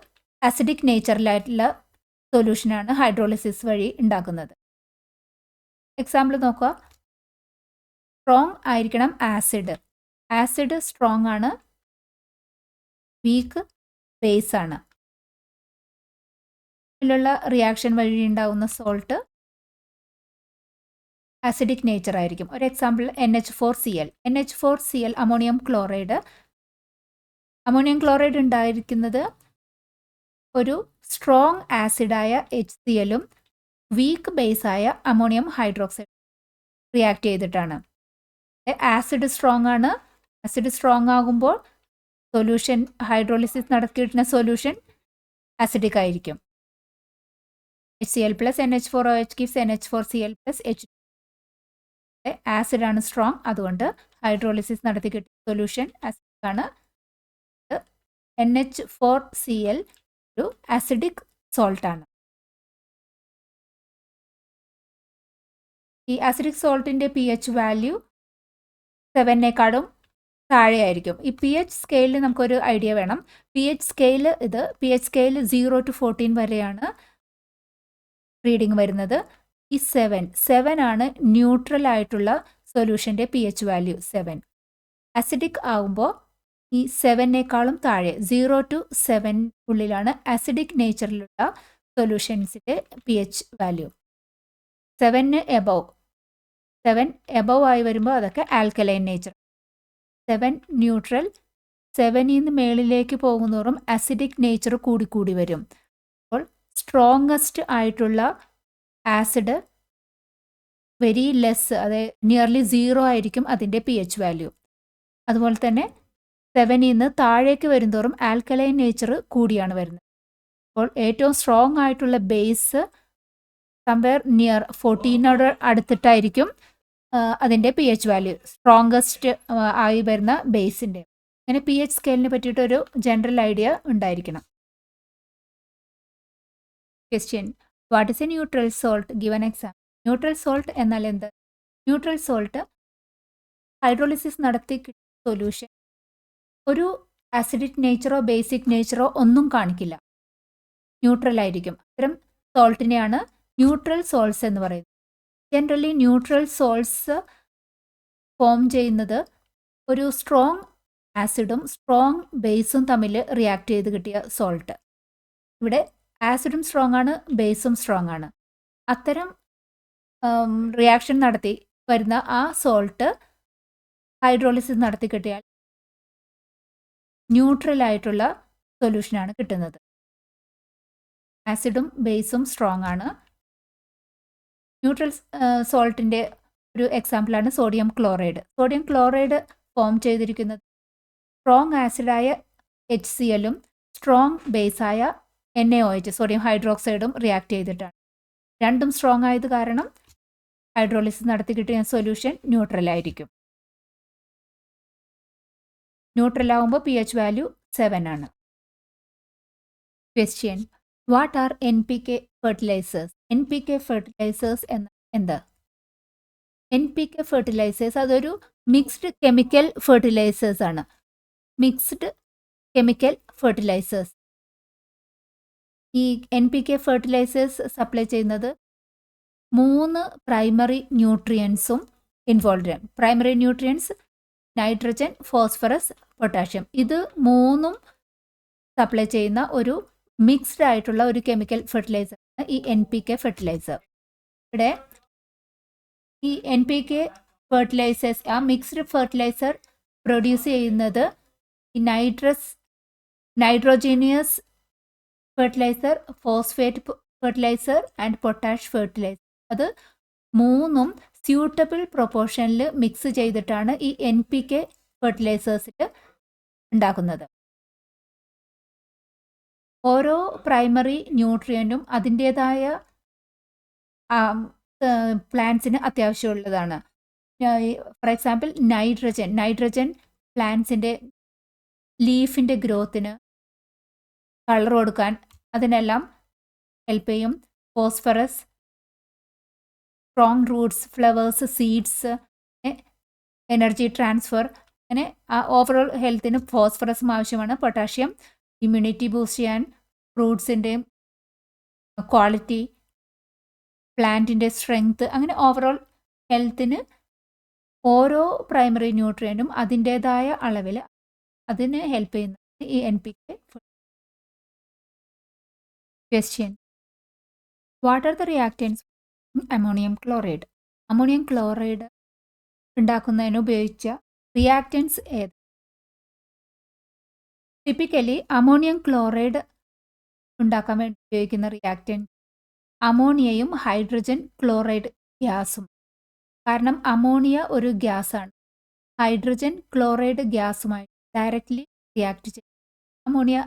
അസിഡിക് നേച്ചറിലായിട്ടുള്ള സൊല്യൂഷനാണ് ഹൈഡ്രോളിസിസ് വഴി ഉണ്ടാക്കുന്നത്. എക്സാമ്പിൾ നോക്കുക. സ്ട്രോങ് ആയിരിക്കണം ആസിഡ്. ആസിഡ് സ്ട്രോങ് ആണ്, വീക്ക് ബേസ് ആണ്. ഇതിലുള്ള റിയാക്ഷൻ വഴി ഉണ്ടാകുന്ന സോൾട്ട് അസിഡിക് നേച്ചർ ആയിരിക്കും. ഒരു example NH4Cl. NH4Cl ammonium chloride. Ammonium chloride ഉണ്ടായിരിക്കുന്നത് ഒരു സ്ട്രോങ് ആസിഡായ HClഉം വീക്ക് ബേസായ അമോണിയം ഹൈഡ്രോക്സൈഡ് റിയാക്ട് ചെയ്തിട്ടാണ്. ആസിഡ് സ്ട്രോങ് ആണ്. ആസിഡ് സ്ട്രോങ് ആകുമ്പോൾ സൊല്യൂഷൻ ഹൈഡ്രോളിസിസ് നടത്തിയിട്ടുള്ള സൊല്യൂഷൻ അസിഡിക് ആയിരിക്കും. HCl plus NH4OH gives NH4Cl plus H2. ആസിഡാണ് സ്ട്രോങ്, അതുകൊണ്ട് ഹൈഡ്രോളിസിസ് നടത്തി കിട്ടിയ സൊല്യൂഷൻ ആസിഡിക് ആണ്. NH4Cl ഒരു ആസിഡിക് സോൾട്ടാണ്. ഈ ആസിഡിക് സോൾട്ടിൻ്റെ pH വാല്യൂ 7നേക്കാളും താഴെയായിരിക്കും. ഈ pH സ്കെയിലിൽ നമുക്കൊരു ഐഡിയ വേണം. pH സ്കെയിൽ 0 to 14 വരെയാണ് റീഡിങ് വരുന്നത്. ഈ 7 ആണ് ന്യൂട്രൽ ആയിട്ടുള്ള സൊല്യൂഷൻ്റെ pH വാല്യൂ 7. അസിഡിക് ആകുമ്പോൾ ഈ 7നേക്കാളും താഴെ 0 to 7 ഉള്ളിലാണ് അസിഡിക് നേച്ചറിലുള്ള സൊല്യൂഷൻസിൻ്റെ pH വാല്യൂ. 7 എബവ് ആയി വരുമ്പോൾ അതൊക്കെ ആൽക്കലൈൻ നേച്ചർ. 7 ന്യൂട്രൽ. 7ൽ നിന്ന് മേളിലേക്ക് പോകുന്നതോറും അസിഡിക് നേച്ചർ കൂടിക്കൂടി വരും. അപ്പോൾ സ്ട്രോങ്ങസ്റ്റ് ആയിട്ടുള്ള ആസിഡ് വെരി ലെസ്, അതായത് നിയർലി 0 ആയിരിക്കും അതിൻ്റെ pH വാല്യൂ. അതുപോലെ തന്നെ 7ൽ നിന്ന് താഴേക്ക് വരുന്തോറും ആൽക്കലൈൻ നേച്ചർ കൂടിയാണ് വരുന്നത്. അപ്പോൾ ഏറ്റവും സ്ട്രോങ് ആയിട്ടുള്ള ബേസ് സംവെയർ നിയർ 14 അടുത്തിട്ടായിരിക്കും അതിൻ്റെ pH വാല്യൂ സ്ട്രോങ്കസ്റ്റ് ആയി വരുന്ന ബേസിൻ്റെ. അങ്ങനെ pH സ്കെയിലിനെ പറ്റിയിട്ടൊരു ജനറൽ ഐഡിയ ഉണ്ടായിരിക്കണം. Question, what is A neutral salt? Given exam. Neutral salt എന്നാൽ എന്ത്? ന്യൂട്രൽ സോൾട്ട് ഹൈഡ്രോളിസിസ് നടത്തി കിട്ടിയ സൊല്യൂഷൻ ഒരു ആസിഡിക് നേച്ചറോ ബേസിക് നേച്ചറോ ഒന്നും കാണിക്കില്ല, ന്യൂട്രൽ ആയിരിക്കും. അത്തരം സോൾട്ടിനെയാണ് ന്യൂട്രൽ സോൾട്ട്സ് എന്ന് പറയുന്നത്. ജനറലി ന്യൂട്രൽ സോൾട്ട്സ് ഫോം ചെയ്യുന്നത് ഒരു സ്ട്രോങ് ആസിഡും സ്ട്രോങ് ബേസും തമ്മിൽ റിയാക്ട് ചെയ്ത് കിട്ടിയ സോൾട്ട്. ഇവിടെ ആസിഡും സ്ട്രോങ് ആണ്, ബേസും സ്ട്രോങ് ആണ്. അത്തരം റിയാക്ഷൻ നടത്തി വരുന്ന ആ സോൾട്ട് ഹൈഡ്രോളിസിസ് നടത്തി കിട്ടിയാൽ ന്യൂട്രൽ ആയിട്ടുള്ള സൊല്യൂഷനാണ് കിട്ടുന്നത്. ആസിഡും ബേസും സ്ട്രോങ് ആണ്. ന്യൂട്രൽ സോൾട്ടിൻ്റെ ഒരു എക്സാമ്പിളാണ് sodium chloride. Sodium chloride form ചെയ്തിരിക്കുന്നത് സ്ട്രോങ് ആസിഡായ HCl-ഉം സ്ട്രോങ് ബേസായ NaOH സോഡിയം ഹൈഡ്രോക്സൈഡും റിയാക്ട് ചെയ്തിട്ടാണ്. രണ്ടും സ്ട്രോങ് ആയത് കാരണം ഹൈഡ്രോളിസിസ് നടത്തി കിട്ടിയ സൊല്യൂഷൻ ന്യൂട്രൽ ആയിരിക്കും. ന്യൂട്രൽ ആകുമ്പോൾ pH വാല്യൂ 7 ആണ്. Question, what are NPK fertilizers? NPK fertilizers എന്ത്? NPK ഫെർട്ടിലൈസേഴ്സ് അതൊരു മിക്സ്ഡ് കെമിക്കൽ ഫെർട്ടിലൈസേഴ്സ് ആണ്. Mixed chemical fertilizers. ഈ NPK ഫെർട്ടിലൈസേഴ്സ് സപ്ലൈ ചെയ്യുന്നത് 3 പ്രൈമറി ന്യൂട്രിയൻസും ഇൻവോൾവ് ആണ്. Primary nutrients nitrogen, phosphorus, potassium. ഇത് 3ഉം സപ്ലൈ ചെയ്യുന്ന ഒരു മിക്സ്ഡ് ആയിട്ടുള്ള ഒരു കെമിക്കൽ ഫെർട്ടിലൈസർ ആണ് ഈ NPK ഫെർട്ടിലൈസർ. ഇവിടെ ഈ NPK ഫെർട്ടിലൈസേഴ്സ്, ആ മിക്സ്ഡ് ഫെർട്ടിലൈസർ പ്രൊഡ്യൂസ് ചെയ്യുന്നത് ഈ nitrogenous fertiliser, phosphate fertiliser and potash fertiliser. അത് 3ഉം സ്യൂട്ടബിൾ പ്രൊപ്പോർഷനിൽ മിക്സ് ചെയ്തിട്ടാണ് ഈ NPK ഫെർട്ടിലൈസേഴ്സിൽ ഉണ്ടാക്കുന്നത്. ഓരോ പ്രൈമറി ന്യൂട്രിയൻറ്റും അതിൻ്റേതായ പ്ലാന്റ്സിന് അത്യാവശ്യമുള്ളതാണ്. ഫോർ എക്സാമ്പിൾ നൈട്രജൻ പ്ലാന്റ്സിൻ്റെ ലീഫിൻ്റെ ഗ്രോത്തിന്, കളർ കൊടുക്കാൻ അതിനെല്ലാം ഹെൽപ്പ് ചെയ്യും. Phosphorus strong Roots, flowers, seeds, energy transfer, അങ്ങനെ ആ ഓവറോൾ ഹെൽത്തിന് ഫോസ്ഫറസും ആവശ്യമാണ്. പൊട്ടാഷ്യം ഇമ്മ്യൂണിറ്റി ബൂസ്റ്റ് ചെയ്യാൻ, ഫ്രൂട്ട്സിൻ്റെയും ക്വാളിറ്റി, പ്ലാന്റിൻ്റെ സ്ട്രെങ്ത്, അങ്ങനെ ഓവറോൾ ഹെൽത്തിന് ഓരോ പ്രൈമറി ന്യൂട്രിയൻറ്റും അതിൻ്റേതായ അളവിൽ അതിന് ഹെൽപ്പ് ചെയ്യുന്നത് ഈ NPK. Question, what are the reactance ammonium chloride? Ammonium chloride ഉണ്ടാക്കുന്നതിന് ഉപയോഗിച്ച റിയാക്റ്റൻസ് ഏത്? ടിപ്പിക്കലി അമോണിയം ക്ലോറൈഡ് ഉണ്ടാക്കാൻ വേണ്ടി ഉപയോഗിക്കുന്ന റിയാക്റ്റൻറ്റ് അമോണിയയും ഹൈഡ്രജൻ ക്ലോറൈഡ് ഗ്യാസും. കാരണം അമോണിയ ഒരു ഗ്യാസാണ്. ഹൈഡ്രജൻ ക്ലോറൈഡ് ഗ്യാസുമായി ഡയറക്റ്റ്ലി റിയാക്ട് ചെയ്യും. അമോണിയ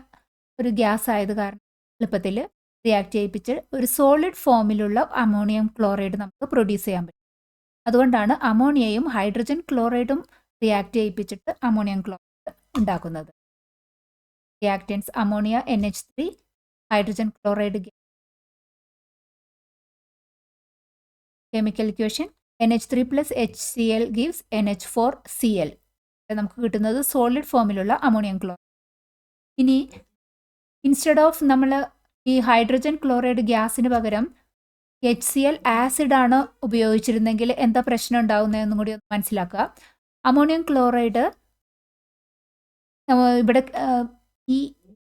ഒരു ഗ്യാസ് ആയത് കാരണം എളുപ്പത്തിൽ റിയാക്ട് ചെയ്യിപ്പിച്ച് ഒരു സോളിഡ് ഫോമിലുള്ള അമോണിയം ക്ലോറൈഡ് നമുക്ക് പ്രൊഡ്യൂസ് ചെയ്യാൻ പറ്റും. അതുകൊണ്ടാണ് അമോണിയയും ഹൈഡ്രജൻ ക്ലോറൈഡും റിയാക്ട് ചെയ്യിപ്പിച്ചിട്ട് അമോണിയം ക്ലോറൈഡ് ഉണ്ടാക്കുന്നത്. Reactance ammonia NH3, hydrogen chloride gas. Chemical equation NH3 + HCl gives NH4Cl. നമുക്ക് കിട്ടുന്നത് സോളിഡ് ഫോമിലുള്ള അമോണിയം ക്ലോറൈഡ്. ഇനി ഇൻസ്റ്റെഡ് ഓഫ് നമ്മൾ ഈ ഹൈഡ്രജൻ ക്ലോറൈഡ് ഗ്യാസിന് പകരം HCl ആസിഡാണ് ഉപയോഗിച്ചിരുന്നെങ്കിൽ എന്താ പ്രശ്നം ഉണ്ടാകുന്നതെന്നും കൂടി ഒന്ന് മനസ്സിലാക്കുക. അമോണിയം ക്ലോറൈഡ് ഇവിടെ ഈ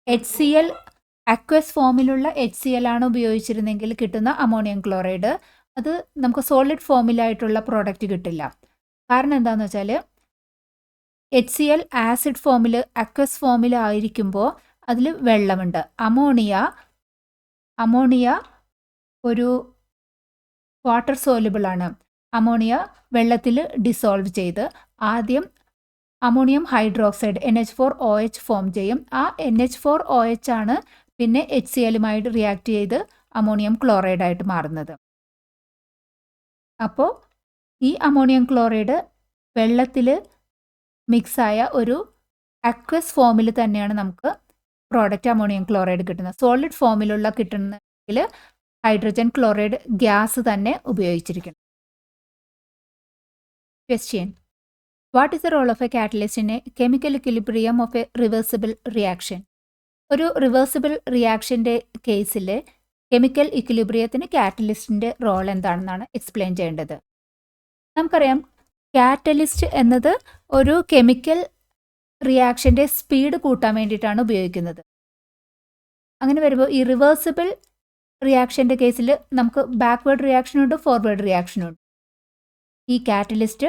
HCl അക്വസ് ഫോമിലുള്ള HCl ആണ് ഉപയോഗിച്ചിരുന്നെങ്കിൽ കിട്ടുന്ന അമോണിയം ക്ലോറൈഡ് അത് നമുക്ക് സോളിഡ് ഫോമിലായിട്ടുള്ള പ്രോഡക്റ്റ് കിട്ടില്ല. കാരണം എന്താണെന്ന് വെച്ചാൽ HCl ആസിഡ് ഫോമിൽ അക്വസ് ഫോമിലായിരിക്കുമ്പോൾ അതിൽ വെള്ളമുണ്ട്. അമോണിയ ഒരു വാട്ടർ സോലുബിൾ ആണ്. അമോണിയ വെള്ളത്തിൽ ഡിസോൾവ് ചെയ്ത് ആദ്യം അമോണിയം ഹൈഡ്രോക്സൈഡ് NH4OH ഫോം ചെയ്യും. ആ NH4OH ആണ് പിന്നെ HCl-യുമായിട്ട് റിയാക്ട് ചെയ്ത് അമോണിയം ക്ലോറൈഡായിട്ട് മാറുന്നത്. അപ്പോൾ ഈ അമോണിയം ക്ലോറൈഡ് വെള്ളത്തിൽ മിക്സായ ഒരു അക്വസ് ഫോമിൽ തന്നെയാണ് നമുക്ക് പ്രോഡക്റ്റ് അമോണിയം ക്ലോറൈഡ് കിട്ടുന്നത്. സോളിഡ് ഫോമിലുള്ള കിട്ടുന്നെങ്കിൽ ഹൈഡ്രജൻ ക്ലോറൈഡ് ഗ്യാസ് തന്നെ ഉപയോഗിച്ചിരിക്കണം. Question: what is the role of a catalyst in a chemical equilibrium of a reversible reaction? ഒരു റിവേഴ്സിബിൾ റിയാക്ഷൻ്റെ കേസിൽ കെമിക്കൽ ഇക്വിലിബ്രിയത്തിന് കാറ്റലിസ്റ്റിൻ്റെ റോൾ എന്താണെന്നാണ് എക്സ്പ്ലെയിൻ ചെയ്യേണ്ടത്. നമുക്കറിയാം, കാറ്റലിസ്റ്റ് എന്നത് ഒരു കെമിക്കൽ റിയാക്ഷൻ്റെ സ്പീഡ് കൂട്ടാൻ വേണ്ടിയിട്ടാണ് ഉപയോഗിക്കുന്നത്. അങ്ങനെ വരുമ്പോൾ ഈ റിവേഴ്സിബിൾ റിയാക്ഷൻ്റെ കേസിൽ നമുക്ക് ബാക്ക്വേർഡ് റിയാക്ഷനുണ്ട്, ഫോർവേഡ് റിയാക്ഷനുണ്ട്. ഈ കാറ്റലിസ്റ്റ്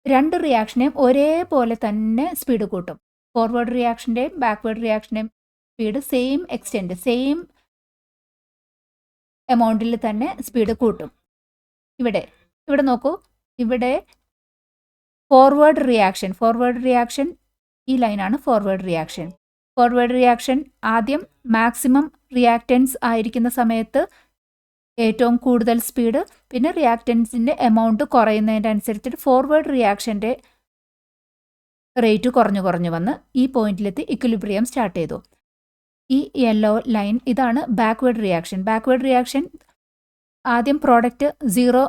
രണ്ട് റിയാക്ഷനെയും ഒരേപോലെ തന്നെ സ്പീഡ് കൂട്ടും. ഫോർവേഡ് റിയാക്ഷൻ്റെയും ബാക്ക്വേർഡ് റിയാക്ഷൻ്റെയും സ്പീഡ് സെയിം എക്സ്റ്റെൻറ്റ്, സെയിം എമൗണ്ടിൽ തന്നെ സ്പീഡ് കൂട്ടും. ഇവിടെ നോക്കൂ, ഇവിടെ ഫോർവേഡ് റിയാക്ഷൻ ഈ ലൈനാണ് ഫോർവേഡ് റിയാക്ഷൻ. ആദ്യം മാക്സിമം റിയാക്റ്റൻസ് ആയിരിക്കുന്ന സമയത്ത് ഏറ്റവും കൂടുതൽ സ്പീഡ്, പിന്നെ റിയാക്റ്റൻസിൻ്റെ എമൗണ്ട് കുറയുന്നതിൻ്റെ അനുസരിച്ചിട്ട് ഫോർവേഡ് റിയാക്ഷൻ്റെ റേറ്റ് കുറഞ്ഞു വന്ന് ഈ പോയിന്റിലെത്തി ഇക്വിലിബ്രിയം സ്റ്റാർട്ട് ചെയ്തു. ഈ യെല്ലോ ലൈൻ ഇതാണ് ബാക്ക്വേർഡ് റിയാക്ഷൻ. ആദ്യം പ്രോഡക്റ്റ് 0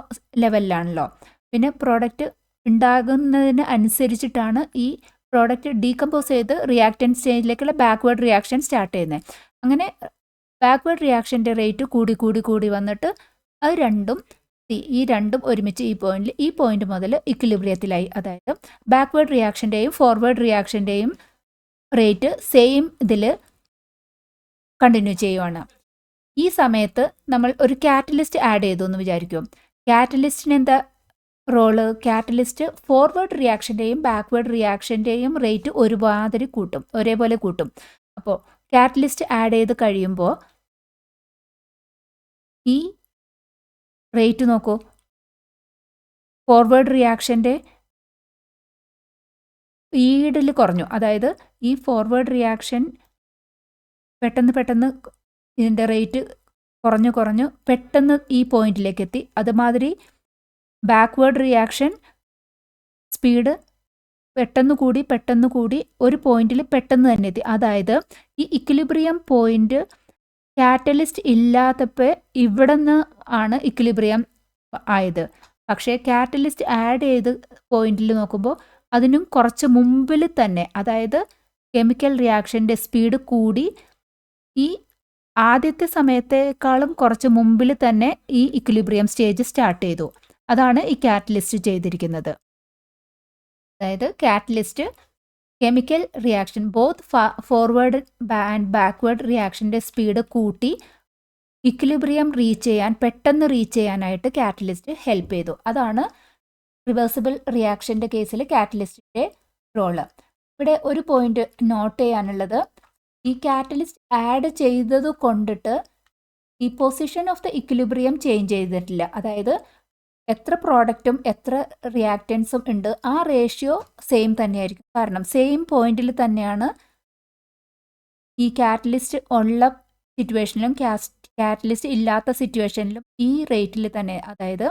ലെവലിലാണല്ലോ, പിന്നെ പ്രോഡക്റ്റ് ഉണ്ടാകുന്നതിന് അനുസരിച്ചിട്ടാണ് ഈ പ്രോഡക്റ്റ് ഡീകമ്പോസ് ചെയ്ത് റിയാക്റ്റൻ സ്റ്റേജിലേക്കുള്ള ബാക്ക്വേർഡ് റിയാക്ഷൻ സ്റ്റാർട്ട് ചെയ്യുന്നത്. അങ്ങനെ ബാക്ക്വേർഡ് റിയാക്ഷൻ്റെ റേറ്റ് കൂടി വന്നിട്ട് അത് ഈ രണ്ടും ഒരുമിച്ച് ഈ പോയിന്റ് മുതൽ ഇക്വിലിബ്രിയത്തിലായി. അതായത് ബാക്ക്വേർഡ് റിയാക്ഷൻ്റെയും ഫോർവേഡ് റിയാക്ഷൻ്റെയും റേറ്റ് സെയിം ഇതിൽ കണ്ടിന്യൂ ചെയ്യുവാണ്. ഈ സമയത്ത് നമ്മൾ ഒരു കാറ്റലിസ്റ്റ് ആഡ് ചെയ്തു എന്ന് വിചാരിക്കും. കാറ്റലിസ്റ്റിന് എന്താ റോള്? കാറ്റലിസ്റ്റ് ഫോർവേഡ് റിയാക്ഷൻ്റെയും ബാക്ക്വേർഡ് റിയാക്ഷൻ്റെയും റേറ്റ് ഒരേപോലെ കൂട്ടും. അപ്പോൾ കാറ്റലിസ്റ്റ് ആഡ് ചെയ്ത് കഴിയുമ്പോൾ ഈ റേറ്റ് നോക്കൂ, ഫോർവേഡ് റിയാക്ഷൻ്റെ സ്പീഡിൽ കുറഞ്ഞു. അതായത് ഈ ഫോർവേഡ് റിയാക്ഷൻ പെട്ടെന്ന് ഇതിൻ്റെ റേറ്റ് കുറഞ്ഞു പെട്ടെന്ന് ഈ പോയിന്റിലേക്ക് എത്തി. അതുമാതിരി ബാക്ക്വേർഡ് റിയാക്ഷൻ സ്പീഡ് പെട്ടെന്ന് കൂടി ഒരു പോയിന്റിൽ പെട്ടെന്ന് തന്നെ എത്തി. അതായത് ഈ ഇക്വിലിബ്രിയം പോയിന്റ് കാറ്റലിസ്റ്റ് ഇല്ലാത്തപ്പോൾ ഇവിടെ നിന്ന് ആണ് ഇക്വിലിബ്രിയം ആയത്. പക്ഷേ കാറ്റലിസ്റ്റ് ആഡ് ചെയ്ത് പോയിന്റിൽ നോക്കുമ്പോൾ അതിനും കുറച്ച് മുമ്പിൽ തന്നെ, അതായത് കെമിക്കൽ റിയാക്ഷൻ്റെ സ്പീഡ് കൂടി ഈ ആദ്യത്തെ സമയത്തേക്കാളും കുറച്ച് മുമ്പിൽ തന്നെ ഈ ഇക്വിലിബ്രിയം സ്റ്റേജ് സ്റ്റാർട്ട് ചെയ്തു. അതാണ് ഈ കാറ്റലിസ്റ്റ് ചെയ്തിരിക്കുന്നത്. അതായത് catalyst chemical reaction both forward and backward റിയാക്ഷൻ്റെ സ്പീഡ് കൂട്ടി ഇക്വിലിബ്രിയം പെട്ടെന്ന് റീച്ച് ചെയ്യാനായിട്ട് കാറ്റലിസ്റ്റ് ഹെൽപ്പ് ചെയ്തു. അതാണ് റിവേഴ്സിബിൾ റിയാക്ഷൻ്റെ കേസിൽ കാറ്റലിസ്റ്റിൻ്റെ റോള്. ഇവിടെ ഒരു പോയിന്റ് നോട്ട് ചെയ്യാനുള്ളത്, ഈ കാറ്റലിസ്റ്റ് ആഡ് ചെയ്തത് കൊണ്ടിട്ട് ഈ position of the equilibrium change ചെയ്തിട്ടില്ല. അതായത് എത്ര പ്രോഡക്റ്റും എത്ര റിയാക്റ്റൻസും ഉണ്ട്, ആ റേഷ്യോ സെയിം തന്നെയായിരിക്കും. കാരണം സെയിം പോയിന്റിൽ തന്നെയാണ് ഈ കാറ്റലിസ്റ്റ് ഉള്ള സിറ്റുവേഷനിലും കാറ്റലിസ്റ്റ് ഇല്ലാത്ത സിറ്റുവേഷനിലും ഈ റേറ്റിൽ തന്നെ, അതായത്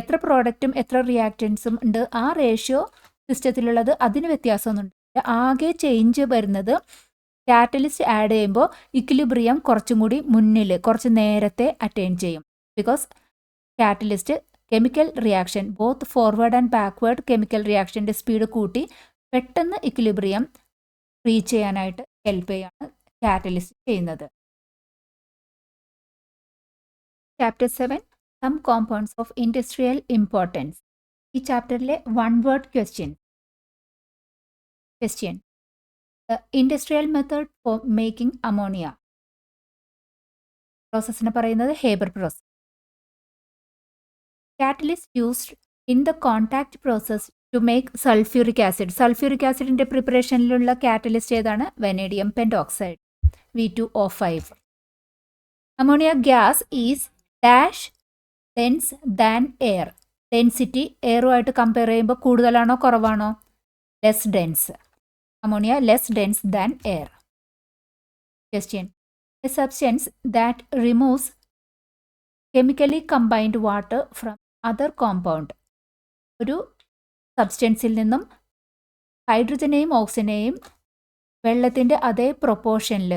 എത്ര പ്രോഡക്റ്റും എത്ര റിയാക്റ്റൻസും ഉണ്ട് ആ റേഷ്യോ സിസ്റ്റത്തിലുള്ളത് അതിന് വ്യത്യാസമൊന്നുമില്ല. ആകെ ചേഞ്ച് വരുന്നത് കാറ്റലിസ്റ്റ് ആഡ് ചെയ്യുമ്പോൾ ഇക്വിലിബ്രിയം കുറച്ചും കൂടി കുറച്ച് നേരത്തെ അറ്റൈൻ ചെയ്യും. Because catalyst chemical reaction both forward and backward chemical റിയാക്ഷൻ്റെ സ്പീഡ് കൂട്ടി പെട്ടെന്ന് ഇക്വിലിബ്രിയം റീച്ച് ചെയ്യാനായിട്ട് ഹെൽപ്പ് ചെയ്യാണ് കാറ്റലിസ്റ്റ് ചെയ്യുന്നത്. Chapter 7 some compounds of industrial importance. ഈ ചാപ്റ്ററിലെ 1 word question. Industrial method for making ammonia. പ്രോസസ്സിനെ പറയുന്നത് Haber process. Catalyst used in the contact process to make sulfuric acid. Sulphuric ആസിഡിൻ്റെ പ്രിപ്പറേഷനിലുള്ള കാറ്റലിസ്റ്റ് ഏതാണ്? Vanadium pentoxide, V2O5. Ammonia gas is dash dense than air. Density എയറുമായിട്ട് compare ചെയ്യുമ്പോൾ കൂടുതലാണോ കുറവാണോ? Less dense. Ammonia less dense than air. Question: a substance that removes chemically combined water from other compound. ഒരു സബ്സ്റ്റൻസിൽ നിന്നും ഹൈഡ്രജനെയും ഓക്സിജനെയും വെള്ളത്തിൻ്റെ അതേ പ്രൊപ്പോർഷനിൽ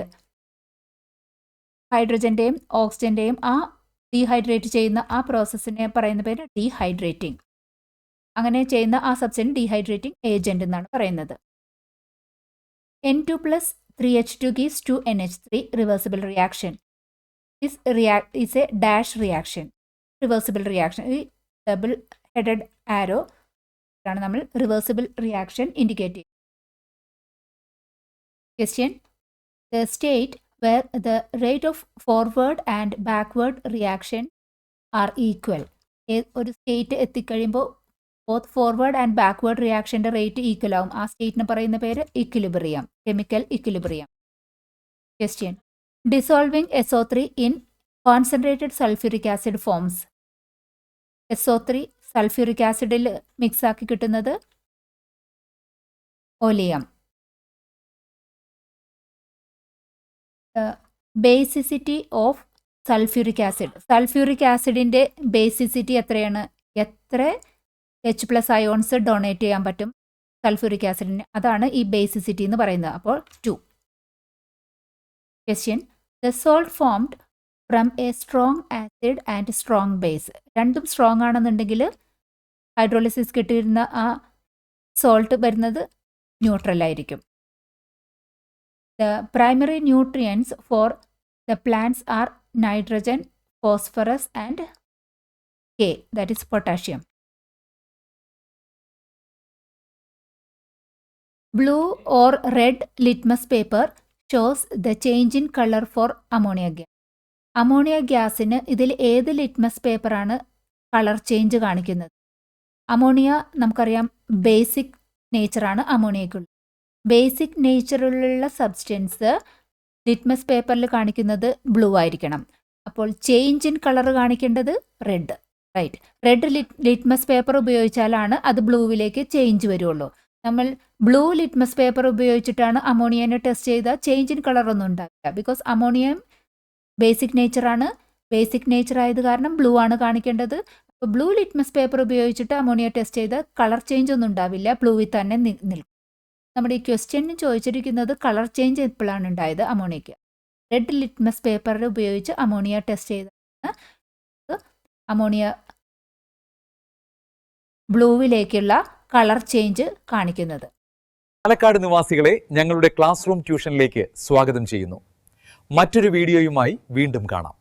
ഹൈഡ്രജൻ്റെയും ഓക്സിജൻ്റെയും ആ ഡീഹൈഡ്രേറ്റ് ചെയ്യുന്ന ആ പ്രോസസ്സിനെ പറയുന്ന പേര് ഡീഹൈഡ്രേറ്റിംഗ്. അങ്ങനെ ചെയ്യുന്ന ആ സബ്സ്റ്റൻസ് ഡീഹൈഡ്രേറ്റിംഗ് ഏജന്റ് എന്നാണ് പറയുന്നത്. N2 + 3H2 gives 2NH3 reversible reaction. This is a dash reaction. Reversible reaction. ഈ ഡബിൾ ഹെഡഡ് ആരോ ആണ് നമ്മൾ റിവേഴ്സിബിൾ റിയാക്ഷൻ ഇൻഡിക്കേറ്റ് ചെയ്യുന്നത്. Question: The state where the rate of forward and backward reaction are equal. ഒരു state എത്തിക്കഴിയുമ്പോൾ both forward and backward റിയാക്ഷൻ്റെ rate equal ആവും. ആ സ്റ്റേറ്റിന് പറയുന്ന പേര് equilibrium, chemical equilibrium. Question: dissolving SO3 in concentrated sulphuric acid forms. SO3 sulphuric ആസിഡിൽ mix ആക്കി കിട്ടുന്നത് oleum. Basicity of sulphuric acid. Sulphuric ആസിഡിൻ്റെ ബേസിസിറ്റി എത്രയാണ്? എത്ര H+ അയോൺസ് ഡൊണേറ്റ് ചെയ്യാൻ പറ്റും സൾഫ്യൂരിക് ആസിഡിന്? അതാണ് ഈ ബേസിസിറ്റി എന്ന് പറയുന്നത്. അപ്പോൾ 2. Question: the salt formed from A strong acid and strong base. രണ്ടും സ്ട്രോങ് ആണെന്നുണ്ടെങ്കിൽ ഹൈഡ്രോളിസിസ് കിട്ടിയിരുന്ന ആ സോൾട്ട് വരുന്നത് ന്യൂട്രൽ ആയിരിക്കും. The primary nutrients for the plants are nitrogen, phosphorus and K, that is potassium. Blue or red litmus paper shows the change in color for ammonia gas. അമോണിയ ഗ്യാസിന് ഇതിൽ ഏത് litmus പേപ്പറാണ് colour change കാണിക്കുന്നത്? Ammonia നമുക്കറിയാം basic nature അമോണിയക്കുള്ളത്. Basic നേച്ചറിലുള്ള substance litmus പേപ്പറിൽ കാണിക്കുന്നത് ബ്ലൂ ആയിരിക്കണം. അപ്പോൾ ചേഞ്ച് ഇൻ കളർ കാണിക്കേണ്ടത് red. Right. Red litmus paper ഉപയോഗിച്ചാലാണ് അത് ബ്ലൂവിലേക്ക് ചേഞ്ച് വരുള്ളൂ. നമ്മൾ ബ്ലൂ ലിറ്റ്മസ് പേപ്പർ ഉപയോഗിച്ചിട്ടാണ് അമോണിയനെ ടെസ്റ്റ് ചെയ്താൽ ചേഞ്ച് ഇൻ കളർ ഒന്നും ഉണ്ടാവില്ല. ബിക്കോസ് അമോണിയം ബേസിക് നേച്ചറാണ്. ബേസിക് നേച്ചർ ആയത് കാരണം ബ്ലൂ ആണ് കാണിക്കേണ്ടത്. അപ്പോൾ ബ്ലൂ ലിറ്റ്മസ് പേപ്പർ ഉപയോഗിച്ചിട്ട് അമോണിയ ടെസ്റ്റ് ചെയ്താൽ കളർ ചേഞ്ച് ഒന്നും ഉണ്ടാവില്ല, ബ്ലൂവിൽ തന്നെ നിൽക്കും. നമ്മുടെ ഈ ക്വസ്റ്റ്യനിന് ചോദിച്ചിരിക്കുന്നത് കളർ ചേഞ്ച് എപ്പോഴാണ് ഉണ്ടായത് അമോണിയയ്ക്ക്. റെഡ് ലിറ്റ്മസ് പേപ്പർ ഉപയോഗിച്ച് അമോണിയ ടെസ്റ്റ് ചെയ്താണ് അമോണിയ ബ്ലൂവിലേക്കുള്ള കളർ ചേഞ്ച് കാണിക്കുന്നത്. പാലക്കാട് നിവാസികളെ ഞങ്ങളുടെ ക്ലാസ് റൂം ട്യൂഷനിലേക്ക് സ്വാഗതം ചെയ്യുന്നു. മറ്റൊരു വീഡിയോയുമായി വീണ്ടും കാണാം.